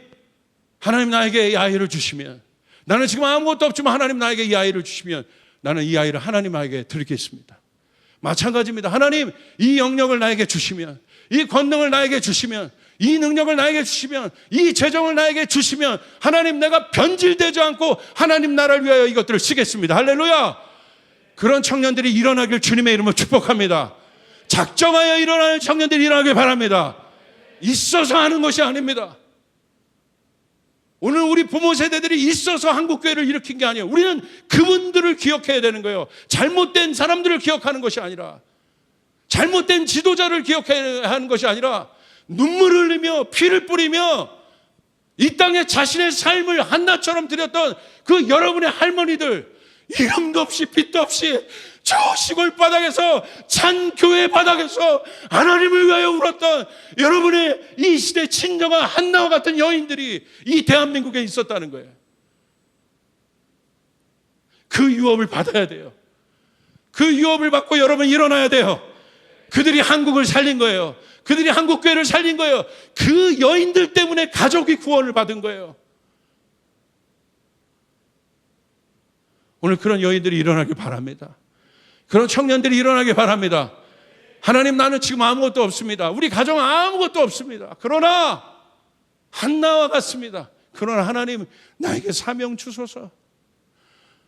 나에게 이 아이를 주시면, 나는 지금 아무것도 없지만 하나님 나에게 이 아이를 주시면 나는 이 아이를 하나님에게 드리겠습니다. 마찬가지입니다. 하나님, 이 영역을 나에게 주시면, 이 권능을 나에게 주시면, 이 능력을 나에게 주시면, 이 재정을 나에게 주시면 하나님, 내가 변질되지 않고 하나님 나라를 위하여 이것들을 쓰겠습니다. 할렐루야. 그런 청년들이 일어나길 주님의 이름으로 축복합니다. 작정하여 일어나는 청년들이 일어나길 바랍니다. 있어서 하는 것이 아닙니다. 오늘 우리 부모 세대들이 있어서 한국교회를 일으킨 게 아니에요. 우리는 그분들을 기억해야 되는 거예요. 잘못된 사람들을 기억하는 것이 아니라, 잘못된 지도자를 기억해야 하는 것이 아니라, 눈물을 흘리며 피를 뿌리며 이 땅에 자신의 삶을 한나처럼 드렸던 그 여러분의 할머니들, 이름도 없이 빛도 없이 저 시골 바닥에서, 찬 교회 바닥에서 하나님을 위하여 울었던 여러분의 이 시대 친정한 한나와 같은 여인들이 이 대한민국에 있었다는 거예요. 그 유업을 받아야 돼요. 그 유업을 받고 여러분 일어나야 돼요. 그들이 한국을 살린 거예요. 그들이 한국교회를 살린 거예요. 그 여인들 때문에 가족이 구원을 받은 거예요. 오늘 그런 여인들이 일어나길 바랍니다. 그런 청년들이 일어나길 바랍니다. 하나님, 나는 지금 아무것도 없습니다. 우리 가정 아무것도 없습니다. 그러나 한나와 같습니다. 그러나 하나님, 나에게 사명 주소서.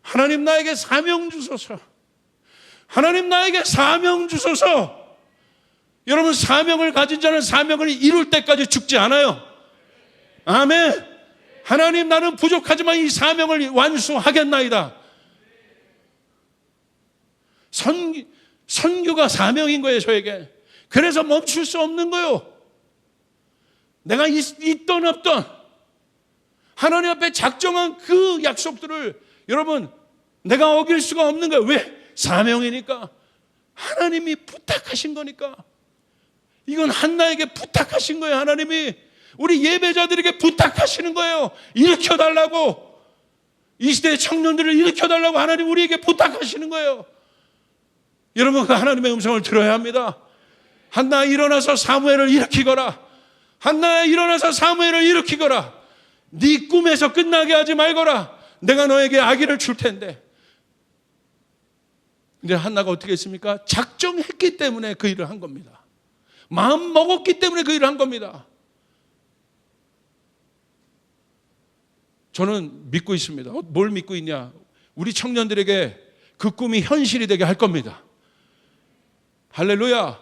하나님, 나에게 사명 주소서. 하나님, 나에게 사명 주소서. 여러분, 사명을 가진 자는 사명을 이룰 때까지 죽지 않아요. 아멘. 하나님, 나는 부족하지만 이 사명을 완수하겠나이다. 선교가 사명인 거예요, 저에게. 그래서 멈출 수 없는 거예요. 내가 있던 없던 하나님 앞에 작정한 그 약속들을 여러분, 내가 어길 수가 없는 거예요. 왜? 사명이니까. 하나님이 부탁하신 거니까. 이건 한나에게 부탁하신 거예요. 하나님이 우리 예배자들에게 부탁하시는 거예요. 일으켜달라고. 이 시대의 청년들을 일으켜달라고 하나님 우리에게 부탁하시는 거예요. 여러분, 그 하나님의 음성을 들어야 합니다. 한나, 일어나서 사무엘을 일으키거라. 한나, 일어나서 사무엘을 일으키거라. 네 꿈에서 끝나게 하지 말거라. 내가 너에게 아기를 줄 텐데. 근데 한나가 어떻게 했습니까? 작정했기 때문에 그 일을 한 겁니다. 마음 먹었기 때문에 그 일을 한 겁니다. 저는 믿고 있습니다. 뭘 믿고 있냐? 우리 청년들에게 그 꿈이 현실이 되게 할 겁니다. 할렐루야.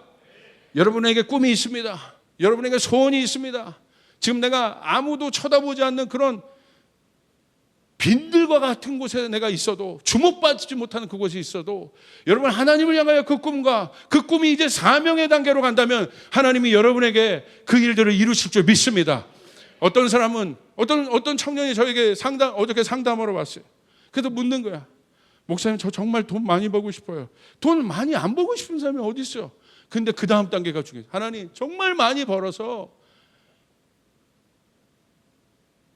여러분에게 꿈이 있습니다. 여러분에게 소원이 있습니다. 지금 내가 아무도 쳐다보지 않는 그런 빈들과 같은 곳에 내가 있어도, 주목받지 못하는 그곳에 있어도 여러분, 하나님을 향하여 그 꿈과 그 꿈이 이제 사명의 단계로 간다면 하나님이 여러분에게 그 일들을 이루실 줄 믿습니다. 어떤 사람은, 어떤 청년이 저에게 어저께 상담하러 왔어요. 그래서 묻는 거야. 목사님, 저 정말 돈 많이 벌고 싶어요. 돈 많이 안 벌고 싶은 사람이 어디 있어요? 근데 그 다음 단계가 중요해요. 하나님, 정말 많이 벌어서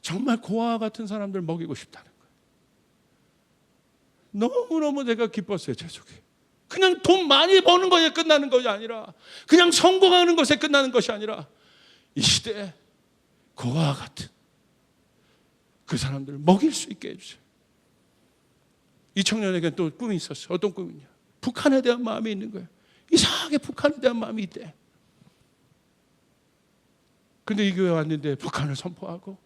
정말 고아와 같은 사람들 먹이고 싶다는 거예요. 너무너무 제가 기뻤어요, 제 속에. 그냥 돈 많이 버는 것에 끝나는 것이 아니라, 그냥 성공하는 것에 끝나는 것이 아니라, 이 시대에 그와 같은 그 사람들을 먹일 수 있게 해주세요. 이 청년에게는 또 꿈이 있었어요. 어떤 꿈이냐? 북한에 대한 마음이 있는 거예요. 이상하게 북한에 대한 마음이 있대. 근데 이 교회 왔는데 북한을 선포하고,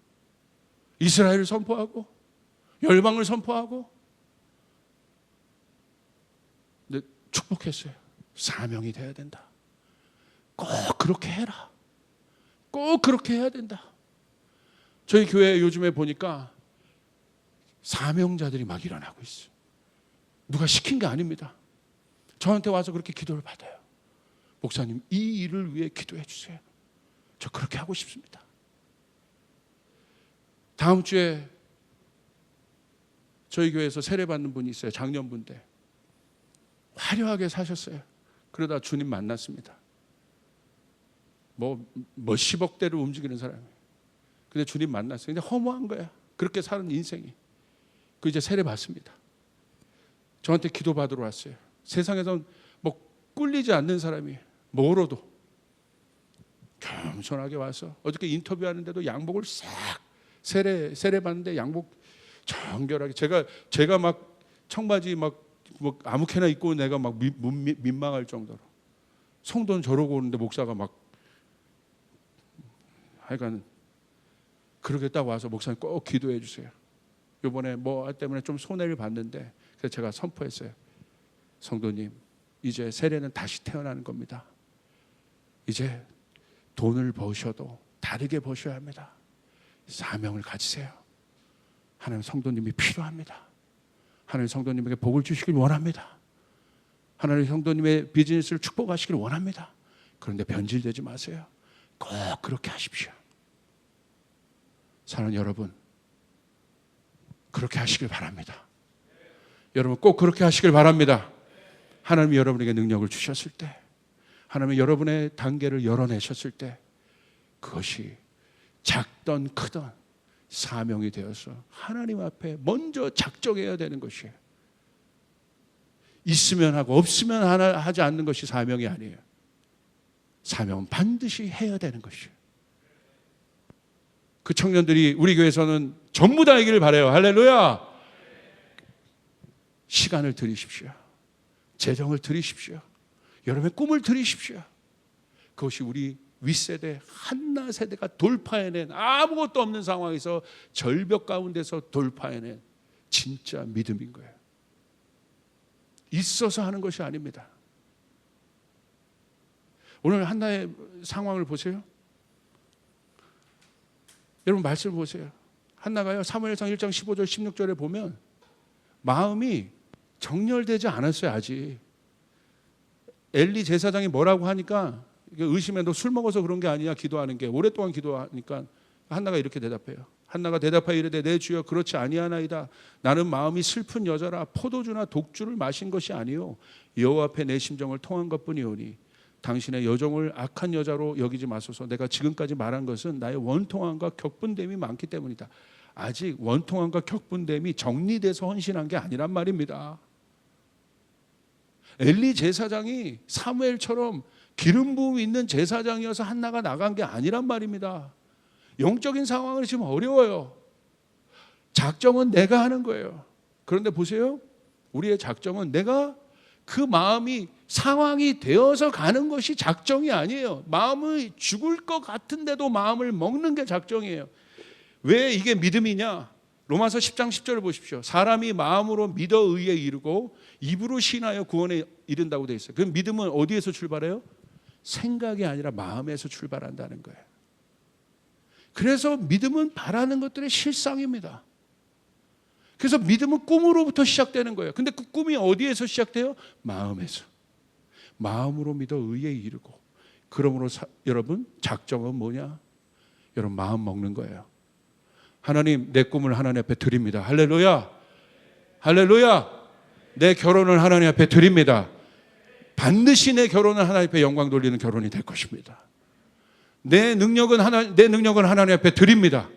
이스라엘을 선포하고, 열방을 선포하고, 근데 축복했어요. 사명이 돼야 된다. 꼭 그렇게 해라. 꼭 그렇게 해야 된다. 저희 교회 요즘에 보니까 사명자들이 막 일어나고 있어요. 누가 시킨 게 아닙니다. 저한테 와서 그렇게 기도를 받아요. 목사님, 이 일을 위해 기도해 주세요. 저 그렇게 하고 싶습니다. 다음 주에 저희 교회에서 세례받는 분이 있어요. 작년분인데 화려하게 사셨어요. 그러다 주님 만났습니다. 뭐 10억대를 움직이는 사람이에요. 근데 주님 만났어요. 근데 허무한 거야. 그렇게 사는 인생이. 그 이제 세례 받습니다. 저한테 기도 받으러 왔어요. 세상에선 뭐 꿀리지 않는 사람이 뭐로도 겸손하게 와서 어저께 인터뷰하는데도 양복을 싹 세례 받는데 양복 정결하게 제가 막 청바지 막 뭐 아무렇게나 입고 내가 막 민망할 정도로 성도는 저러고 오는데 목사가 막 하여간 그렇게 딱 와서 목사님 꼭 기도해 주세요. 이번에 뭐 때문에 좀 손해를 봤는데 그래서 제가 선포했어요. 성도님, 이제 세례는 다시 태어나는 겁니다. 이제 돈을 버셔도 다르게 버셔야 합니다. 사명을 가지세요. 하나님 성도님이 필요합니다. 하나님 성도님에게 복을 주시길 원합니다. 하나님 성도님의 비즈니스를 축복하시길 원합니다. 그런데 변질되지 마세요. 꼭 그렇게 하십시오. 사랑하는 여러분, 그렇게 하시길 바랍니다. 여러분 꼭 그렇게 하시길 바랍니다. 하나님이 여러분에게 능력을 주셨을 때, 하나님이 여러분의 단계를 열어내셨을 때, 그것이 작던 크던 사명이 되어서 하나님 앞에 먼저 작정해야 되는 것이에요. 있으면 하고 없으면 하지 않는 것이 사명이 아니에요. 사명은 반드시 해야 되는 것이에요. 그 청년들이 우리 교회에서는 전부 다 이기를 바라요. 할렐루야. 시간을 드리십시오. 재정을 드리십시오. 여러분의 꿈을 드리십시오. 그것이 우리 윗세대 한나 세대가 돌파해낸, 아무것도 없는 상황에서 절벽 가운데서 돌파해낸 진짜 믿음인 거예요. 있어서 하는 것이 아닙니다. 오늘 한나의 상황을 보세요. 여러분 말씀을 보세요. 한나가요, 사무엘상 1장 15절 16절에 보면 마음이 정렬되지 않았어요. 아직. 엘리 제사장이 뭐라고 하니까 의심해. 너 술 먹어서 그런 게 아니냐, 기도하는 게. 오랫동안 기도하니까 한나가 이렇게 대답해요. 한나가 대답하여 이르되 내 주여 그렇지 아니하나이다. 나는 마음이 슬픈 여자라 포도주나 독주를 마신 것이 아니요 여호와 앞에 내 심정을 통한 것뿐이오니 당신의 여종을 악한 여자로 여기지 마소서. 내가 지금까지 말한 것은 나의 원통함과 격분됨이 많기 때문이다. 아직 원통함과 격분됨이 정리돼서 헌신한 게 아니란 말입니다. 엘리 제사장이 사무엘처럼 기름 부음 있는 제사장이어서 한나가 나간 게 아니란 말입니다. 영적인 상황은 지금 어려워요. 작정은 내가 하는 거예요. 그런데 보세요. 우리의 작정은 내가 그 마음이 상황이 되어서 가는 것이 작정이 아니에요. 마음이 죽을 것 같은데도 마음을 먹는 게 작정이에요. 왜 이게 믿음이냐? 로마서 10장 10절을 보십시오. 사람이 마음으로 믿어 의에 이르고 입으로 신하여 구원에 이른다고 되어 있어요. 그 믿음은 어디에서 출발해요? 생각이 아니라 마음에서 출발한다는 거예요. 그래서 믿음은 바라는 것들의 실상입니다. 그래서 믿음은 꿈으로부터 시작되는 거예요. 근데 그 꿈이 어디에서 시작돼요? 마음에서. 마음으로 믿어 의에 이르고. 그러므로 여러분 작정은 뭐냐? 여러분 마음 먹는 거예요. 하나님, 내 꿈을 하나님 앞에 드립니다. 할렐루야. 할렐루야. 내 결혼을 하나님 앞에 드립니다. 반드시 내 결혼은 하나님 앞에 영광 돌리는 결혼이 될 것입니다. 내 능력은 하나님 앞에 드립니다.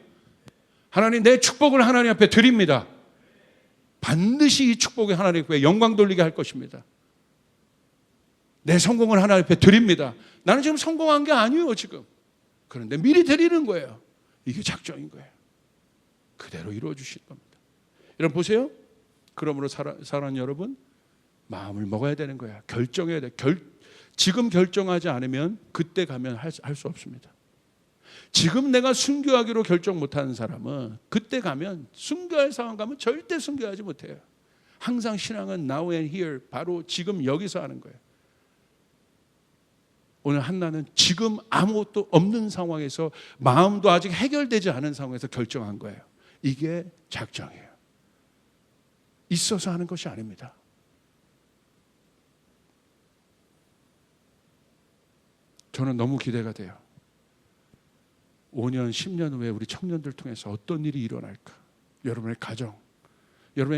하나님, 내 축복을 하나님 앞에 드립니다. 반드시 이 축복이 하나님 앞에 영광 돌리게 할 것입니다. 내 성공을 하나님 앞에 드립니다. 나는 지금 성공한 게 아니에요 지금. 그런데 미리 드리는 거예요. 이게 작정인 거예요. 그대로 이루어 주실 겁니다. 여러분 보세요. 그러므로 사랑하는 여러분, 마음을 먹어야 되는 거야. 결정해야 돼. 지금 결정하지 않으면 그때 가면 할 수 없습니다. 지금 내가 순교하기로 결정 못하는 사람은 그때 가면, 순교할 상황 가면 절대 순교하지 못해요. 항상 신앙은 now and here, 바로 지금 여기서 하는 거예요. 오늘 한나는 지금 아무것도 없는 상황에서, 마음도 아직 해결되지 않은 상황에서 결정한 거예요. 이게 작정이에요. 있어서 하는 것이 아닙니다. 저는 너무 기대가 돼요. 5년, 10년 후에 우리 청년들 통해서 어떤 일이 일어날까? 여러분의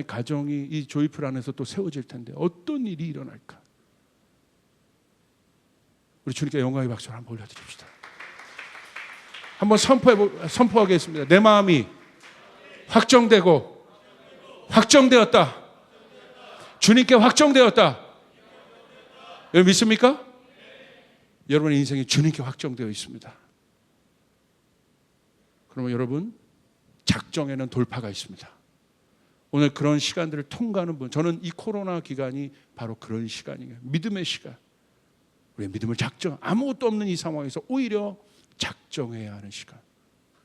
가정이 이 조이풀 안에서 또 세워질 텐데 어떤 일이 일어날까? 우리 주님께 영광의 박수를 한번 올려드립시다. 한번 선포하겠습니다. 내 마음이 확정되고 확정되었다. 주님께 확정되었다. 여러분 믿습니까? 여러분의 인생이 주님께 확정되어 있습니다. 그러면 여러분, 작정에는 돌파가 있습니다. 오늘 그런 시간들을 통과하는 분, 저는 이 코로나 기간이 바로 그런 시간이에요. 믿음의 시간. 우리의 믿음을 아무것도 없는 이 상황에서 오히려 작정해야 하는 시간.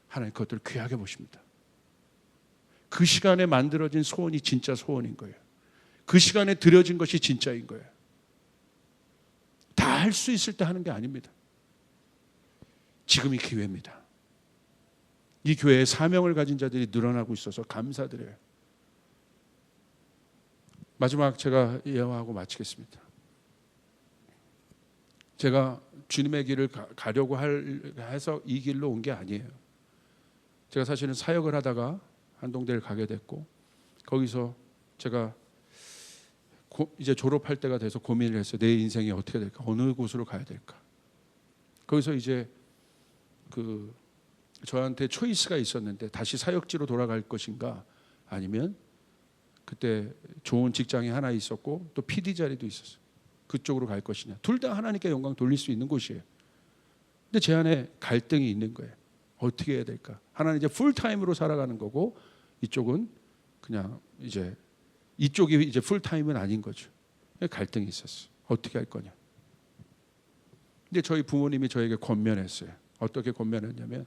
하나님 그것들을 귀하게 보십니다. 그 시간에 만들어진 소원이 진짜 소원인 거예요. 그 시간에 드려진 것이 진짜인 거예요. 다 할 수 있을 때 하는 게 아닙니다. 지금이 기회입니다. 이 교회에 사명을 가진 자들이 늘어나고 있어서 감사드려요. 마지막 제가 예언하고 마치겠습니다. 제가 주님의 길을 가려고 해서 이 길로 온 게 아니에요. 제가 사실은 사역을 하다가 한동대를 가게 됐고, 거기서 제가 이제 졸업할 때가 돼서 고민을 했어요. 내 인생이 어떻게 될까? 어느 곳으로 가야 될까? 거기서 이제 저한테 초이스가 있었는데, 다시 사역지로 돌아갈 것인가, 아니면 그때 좋은 직장이 하나 있었고 또 PD 자리도 있었어요. 그쪽으로 갈 것이냐. 둘 다 하나님께 영광 돌릴 수 있는 곳이에요. 근데 제 안에 갈등이 있는 거예요. 어떻게 해야 될까? 하나는 이제 풀타임으로 살아가는 거고, 이쪽은 그냥 이쪽이 이제 풀타임은 아닌 거죠. 갈등이 있었어요. 어떻게 할 거냐. 근데 저희 부모님이 저에게 권면했어요. 어떻게 권면했냐면,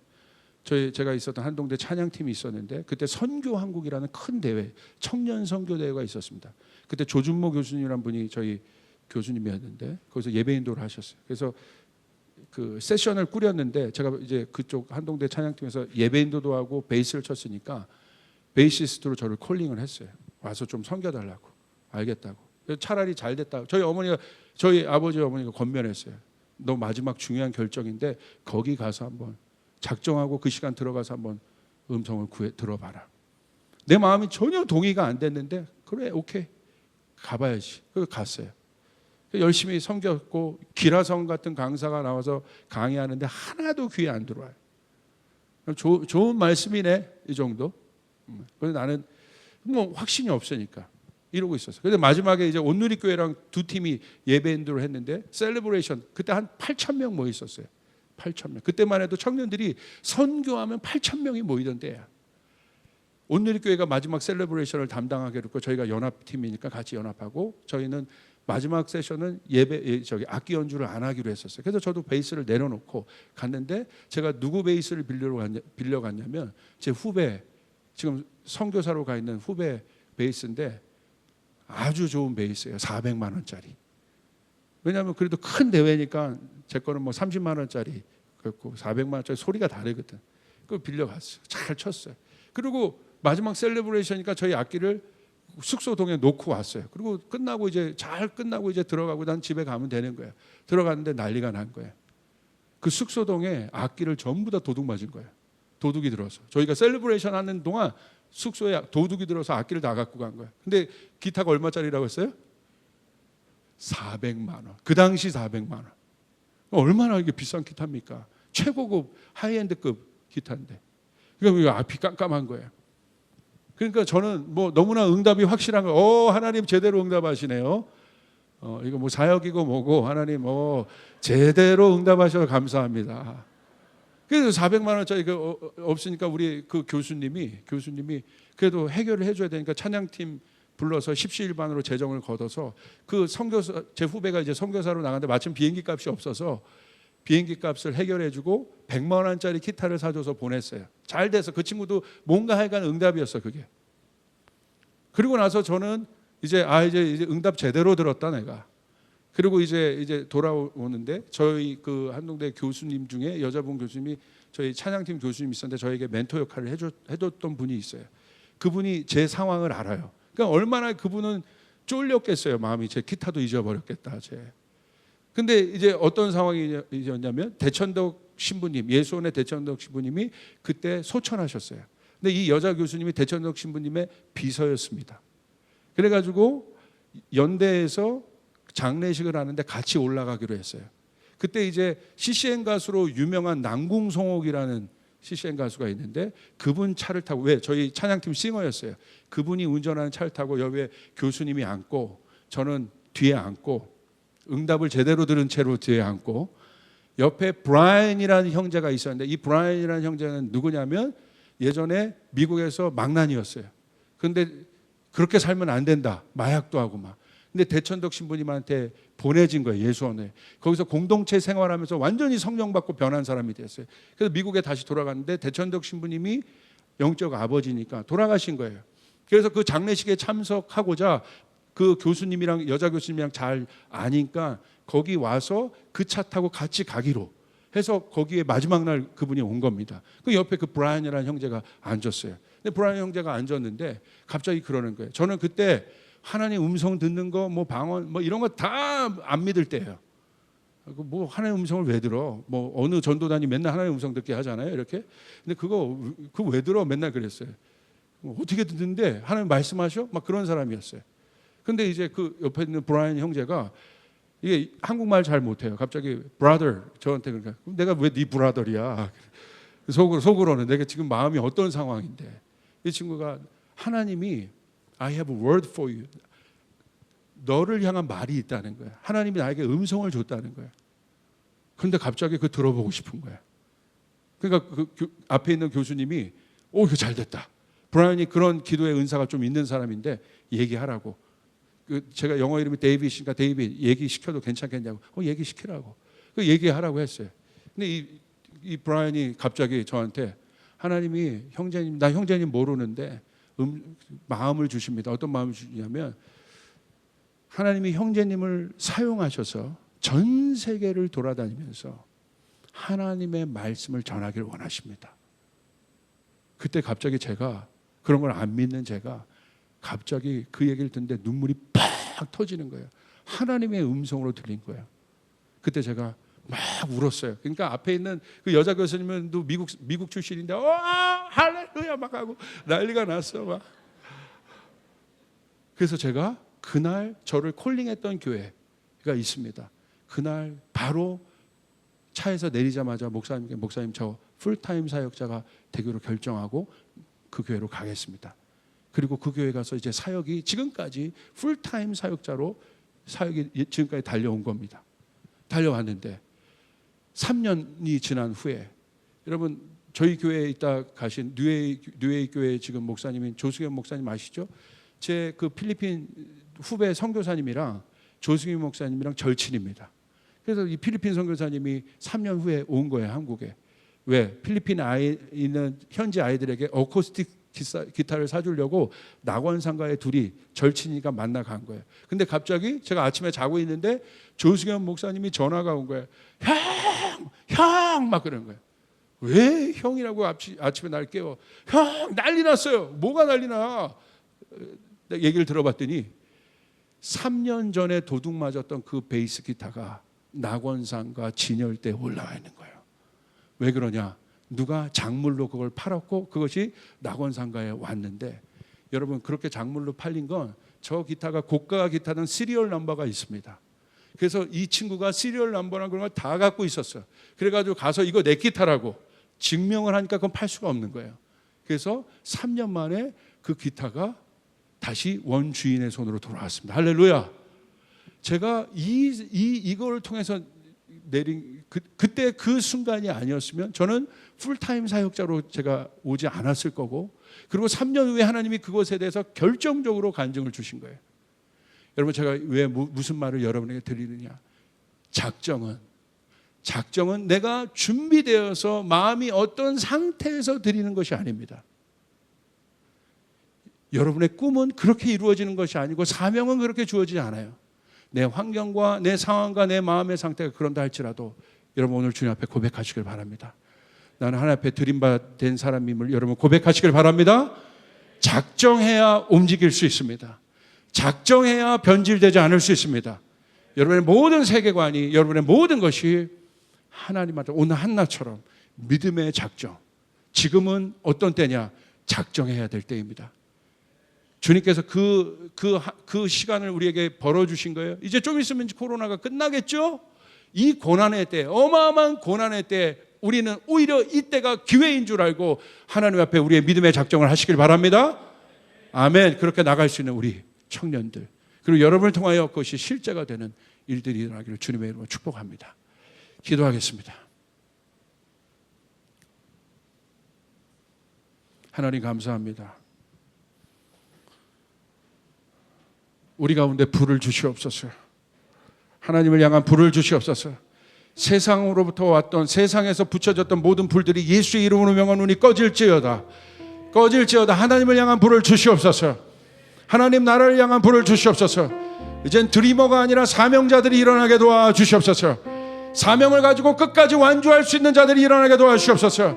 제가 있었던 한동대 찬양팀이 있었는데, 그때 선교한국이라는 큰 대회, 청년 선교 대회가 있었습니다. 그때 조준모 교수님이라는 분이 저희 교수님이었는데, 거기서 예배 인도를 하셨어요. 그래서 그 세션을 꾸렸는데, 제가 이제 그쪽 한동대 찬양팀에서 예배 인도도 하고 베이스를 쳤으니까 베이시스트로 저를 콜링을 했어요. 와서 좀 섬겨달라고. 알겠다고. 차라리 잘 됐다. 저희 아버지 어머니가 권면했어요. 너 마지막 중요한 결정인데 거기 가서 한번 작정하고 그 시간 들어가서 한번 음성을 들어봐라. 내 마음이 전혀 동의가 안 됐는데, 그래 오케이 가봐야지. 그래서 갔어요. 열심히 섬겼고, 기라성 같은 강사가 나와서 강의하는데 하나도 귀에 안 들어와요. 좋은 말씀이네 이 정도. 그래서 나는 뭐 확신이 없으니까 이러고 있었어요. 그런데 마지막에 이제 온누리교회랑 두 팀이 예배 인도를 했는데, 셀레브레이션, 그때 한 8,000명 모여 있었어요. 8,000명. 그때만 해도 청년들이 선교하면 8,000명이 모이던 때야. 온누리교회가 마지막 셀레브레이션을 담당하게 됐고, 저희가 연합팀이니까 같이 연합하고, 저희는 마지막 세션은 악기 연주를 안 하기로 했었어요. 그래서 저도 베이스를 내려놓고 갔는데, 제가 누구 베이스를 빌려갔냐면 제 후배, 지금 선교사로 가 있는 후배 베이스인데 아주 좋은 베이스예요. 400만 원짜리. 왜냐하면 그래도 큰 대회니까 제 거는 뭐 30만 원짜리, 그렇고 400만 원짜리 소리가 다르거든. 그걸 빌려갔어요. 잘 쳤어요. 그리고 마지막 셀레브레이션이니까 저희 악기를 숙소동에 놓고 왔어요. 그리고 잘 끝나고 이제 들어가고 난 집에 가면 되는 거예요. 들어갔는데 난리가 난 거예요. 그 숙소동에 악기를 전부 다 도둑 맞은 거예요. 도둑이 들어서. 저희가 셀레브레이션 하는 동안 숙소에 도둑이 들어서 악기를 다 갖고 간 거예요. 근데 기타가 얼마짜리라고 했어요? 400만 원. 그 당시 400만 원. 얼마나 이게 비싼 기타입니까? 최고급 하이엔드급 기타인데. 그러니까 앞이 깜깜한 거예요. 그러니까 저는 뭐 너무나 응답이 확실한 거예요. 하나님 제대로 응답하시네요. 이거 뭐 사역이고 뭐고 하나님 제대로 응답하셔서 감사합니다. 그래서 400만 원짜리 없으니까 우리 그 교수님이 그래도 해결을 해줘야 되니까 찬양팀 불러서 십시일반으로 재정을 걷어서 그 선교사 제 후배가 이제 선교사로 나갔는데 마침 비행기 값이 없어서 비행기 값을 해결해주고 100만 원짜리 기타를 사줘서 보냈어요. 잘 돼서 그 친구도 뭔가 하여간 응답이었어 그게. 그리고 나서 저는 이제 응답 제대로 들었다 내가. 그리고 이제 돌아오는데 저희 그 한동대 교수님 중에 여자분 교수님이 저희 찬양팀 교수님 있었는데 저에게 멘토 역할을 해줬던 분이 있어요. 그분이 제 상황을 알아요. 그러니까 얼마나 그분은 쫄렸겠어요. 마음이 제 기타도 잊어버렸겠다. 근데 이제 어떤 상황이었냐면 대천덕 신부님, 예수원의 대천덕 신부님이 그때 소천하셨어요. 근데 이 여자 교수님이 대천덕 신부님의 비서였습니다. 그래가지고 연대에서 장례식을 하는데 같이 올라가기로 했어요. 그때 이제 CCM 가수로 유명한 남궁성옥이라는 CCM 가수가 있는데 그분 차를 타고 저희 찬양팀 싱어였어요. 그분이 운전하는 차를 타고 옆에 교수님이 앉고 저는 뒤에 앉고 응답을 제대로 들은 채로 뒤에 앉고 옆에 브라이언이라는 형제가 있었는데 이 브라이언이라는 형제는 누구냐면 예전에 미국에서 망난이었어요. 그런데 그렇게 살면 안 된다. 마약도 하고 막. 근데 대천덕 신부님한테 보내진 거예요. 예수원에. 거기서 공동체 생활하면서 완전히 성령 받고 변한 사람이 됐어요. 그래서 미국에 다시 돌아갔는데 대천덕 신부님이 영적 아버지니까 돌아가신 거예요. 그래서 그 장례식에 참석하고자 그 교수님이랑 여자 교수님이랑 잘 아니까 거기 와서 그 차 타고 같이 가기로 해서 거기에 마지막 날 그분이 온 겁니다. 그 옆에 그 브라이언이라는 형제가 앉았어요. 근데 브라이언 형제가 앉았는데 갑자기 그러는 거예요. 저는 그때 하나님 음성 듣는 거, 뭐 방언, 뭐 이런 거 다 안 믿을 때예요. 뭐 하나님 음성을 왜 들어? 뭐 어느 전도단이 맨날 하나님 음성 듣게 하잖아요, 이렇게. 근데 그거 왜 들어? 맨날 그랬어요. 어떻게 듣는데 하나님 말씀하셔? 막 그런 사람이었어요. 근데 이제 그 옆에 있는 브라이언 형제가 이게 한국말 잘 못해요. 갑자기 brother 저한테 그러니까 내가 왜 네 브라더리야? 속으로는 내가 지금 마음이 어떤 상황인데 이 친구가 하나님이 I have a word for you. 너를 향한 말이 있다는 거야. 하나님이 나에게 음성을 줬다는 거야. 그런데 갑자기 그 들어보고 싶은 거야. 그러니까 그 앞에 있는 교수님이 이거 잘 됐다. 브라이언이 그런 기도의 은사가 좀 있는 사람인데 얘기하라고. 제가 영어 이름이 데이빗이니까 데이빗 얘기시켜도 괜찮겠냐고. 얘기시키라고. 얘기하라고 했어요. 근데 이 브라이언이 갑자기 저한테 하나님이 나 형제님 모르는데 마음을 주십니다. 어떤 마음을 주냐면 하나님이 형제님을 사용하셔서 전 세계를 돌아다니면서 하나님의 말씀을 전하기를 원하십니다. 그때 갑자기 제가 그런 걸 안 믿는 제가 갑자기 그 얘기를 듣는데 눈물이 팍 터지는 거예요. 하나님의 음성으로 들린 거예요. 그때 제가 막 울었어요. 그러니까 앞에 있는 그 여자 교수님은 또 미국 출신인데 할렐루야 막 하고 난리가 났어 막. 그래서 제가 그날 저를 콜링했던 교회가 있습니다. 그날 바로 차에서 내리자마자 목사님 저 풀타임 사역자가 되기로 결정하고 그 교회로 가겠습니다. 그리고 그 교회 가서 이제 사역이 지금까지 풀타임 사역자로 사역이 지금까지 달려온 겁니다. 달려왔는데 3년이 지난 후에 여러분 저희 교회에 있다 가신 뉴에이 교회 지금 목사님인 조승현 목사님 아시죠? 제 그 필리핀 후배 선교사님이랑 조승현 목사님이랑 절친입니다. 그래서 이 필리핀 선교사님이 3년 후에 온 거예요, 한국에. 왜? 필리핀 있는 현지 아이들에게 어쿠스틱 기타를 사주려고 낙원상가에 둘이 절친이니까 만나 간 거예요. 근데 갑자기 제가 아침에 자고 있는데 조승현 목사님이 전화가 온 거예요. 형! 막 그러는 거예요. 왜 형이라고 아침에 날 깨워? 형! 난리 났어요. 뭐가 난리 나? 얘기를 들어봤더니 3년 전에 도둑 맞았던 그 베이스 기타가 낙원상가 진열대에 올라와 있는 거예요. 왜 그러냐? 누가 작물로 그걸 팔았고 그것이 낙원상가에 왔는데 여러분 그렇게 작물로 팔린 건 저 기타가 고가 기타는 시리얼 넘버가 있습니다. 그래서 이 친구가 시리얼 넘버랑 그런 걸 다 갖고 있었어요. 그래가지고 가서 이거 내 기타라고 증명을 하니까 그건 팔 수가 없는 거예요. 그래서 3년 만에 그 기타가 다시 원주인의 손으로 돌아왔습니다. 할렐루야. 제가 이걸 통해서 내린 그때 그 순간이 아니었으면 저는 풀타임 사역자로 제가 오지 않았을 거고, 그리고 3년 후에 하나님이 그것에 대해서 결정적으로 간증을 주신 거예요. 여러분, 제가 왜 무슨 말을 여러분에게 드리느냐? 작정은 내가 준비되어서 마음이 어떤 상태에서 드리는 것이 아닙니다. 여러분의 꿈은 그렇게 이루어지는 것이 아니고 사명은 그렇게 주어지지 않아요. 내 환경과 내 상황과 내 마음의 상태가 그런다 할지라도 여러분 오늘 주님 앞에 고백하시길 바랍니다. 나는 하나님 앞에 드림받은 사람임을 여러분 고백하시길 바랍니다. 작정해야 움직일 수 있습니다. 작정해야 변질되지 않을 수 있습니다. 여러분의 모든 세계관이, 여러분의 모든 것이 하나님한테 오늘 한나처럼 믿음의 작정. 지금은 어떤 때냐? 작정해야 될 때입니다. 주님께서 그 시간을 우리에게 벌어주신 거예요. 이제 좀 있으면 코로나가 끝나겠죠? 이 고난의 때, 어마어마한 고난의 때 우리는 오히려 이때가 기회인 줄 알고 하나님 앞에 우리의 믿음의 작정을 하시길 바랍니다. 아멘. 그렇게 나갈 수 있는 우리 청년들, 그리고 여러분을 통하여 그것이 실제가 되는 일들이 일어나기를 주님의 이름으로 축복합니다. 기도하겠습니다. 하나님 감사합니다. 우리 가운데 불을 주시옵소서. 하나님을 향한 불을 주시옵소서. 세상으로부터 왔던, 세상에서 붙여졌던 모든 불들이 예수의 이름으로 명하노니 꺼질지어다. 하나님을 향한 불을 주시옵소서. 하나님 나라를 향한 불을 주시옵소서. 이젠 드리머가 아니라 사명자들이 일어나게 도와주시옵소서. 사명을 가지고 끝까지 완주할 수 있는 자들이 일어나게 도와주시옵소서.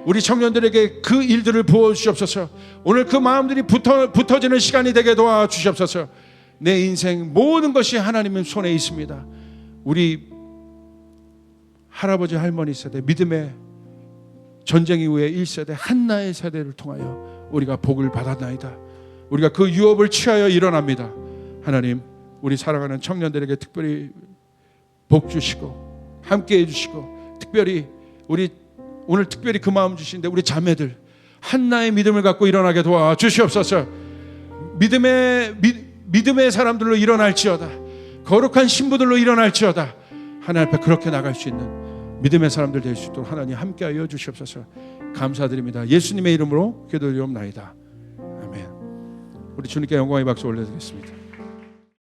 우리 청년들에게 그 일들을 부어주시옵소서. 오늘 그 마음들이 붙어지는 시간이 되게 도와주시옵소서. 내 인생 모든 것이 하나님의 손에 있습니다. 우리 할아버지 할머니 세대, 믿음의 전쟁 이후의 1세대 한나의 세대를 통하여 우리가 복을 받았나이다. 우리가 그 유업을 취하여 일어납니다. 하나님, 우리 사랑하는 청년들에게 특별히 복 주시고 함께 해주시고, 특별히 우리 오늘 특별히 그 마음 주시는데 우리 자매들 한나의 믿음을 갖고 일어나게 도와주시옵소서. 믿음의 사람들로 일어날지어다. 거룩한 신부들로 일어날지어다. 하나님 앞에 그렇게 나갈 수 있는 믿음의 사람들 될 수 있도록 하나님 함께하여 주시옵소서. 감사드립니다. 예수님의 이름으로 기도드리옵나이다. 아멘. 우리 주님께 영광의 박수 올려드리겠습니다.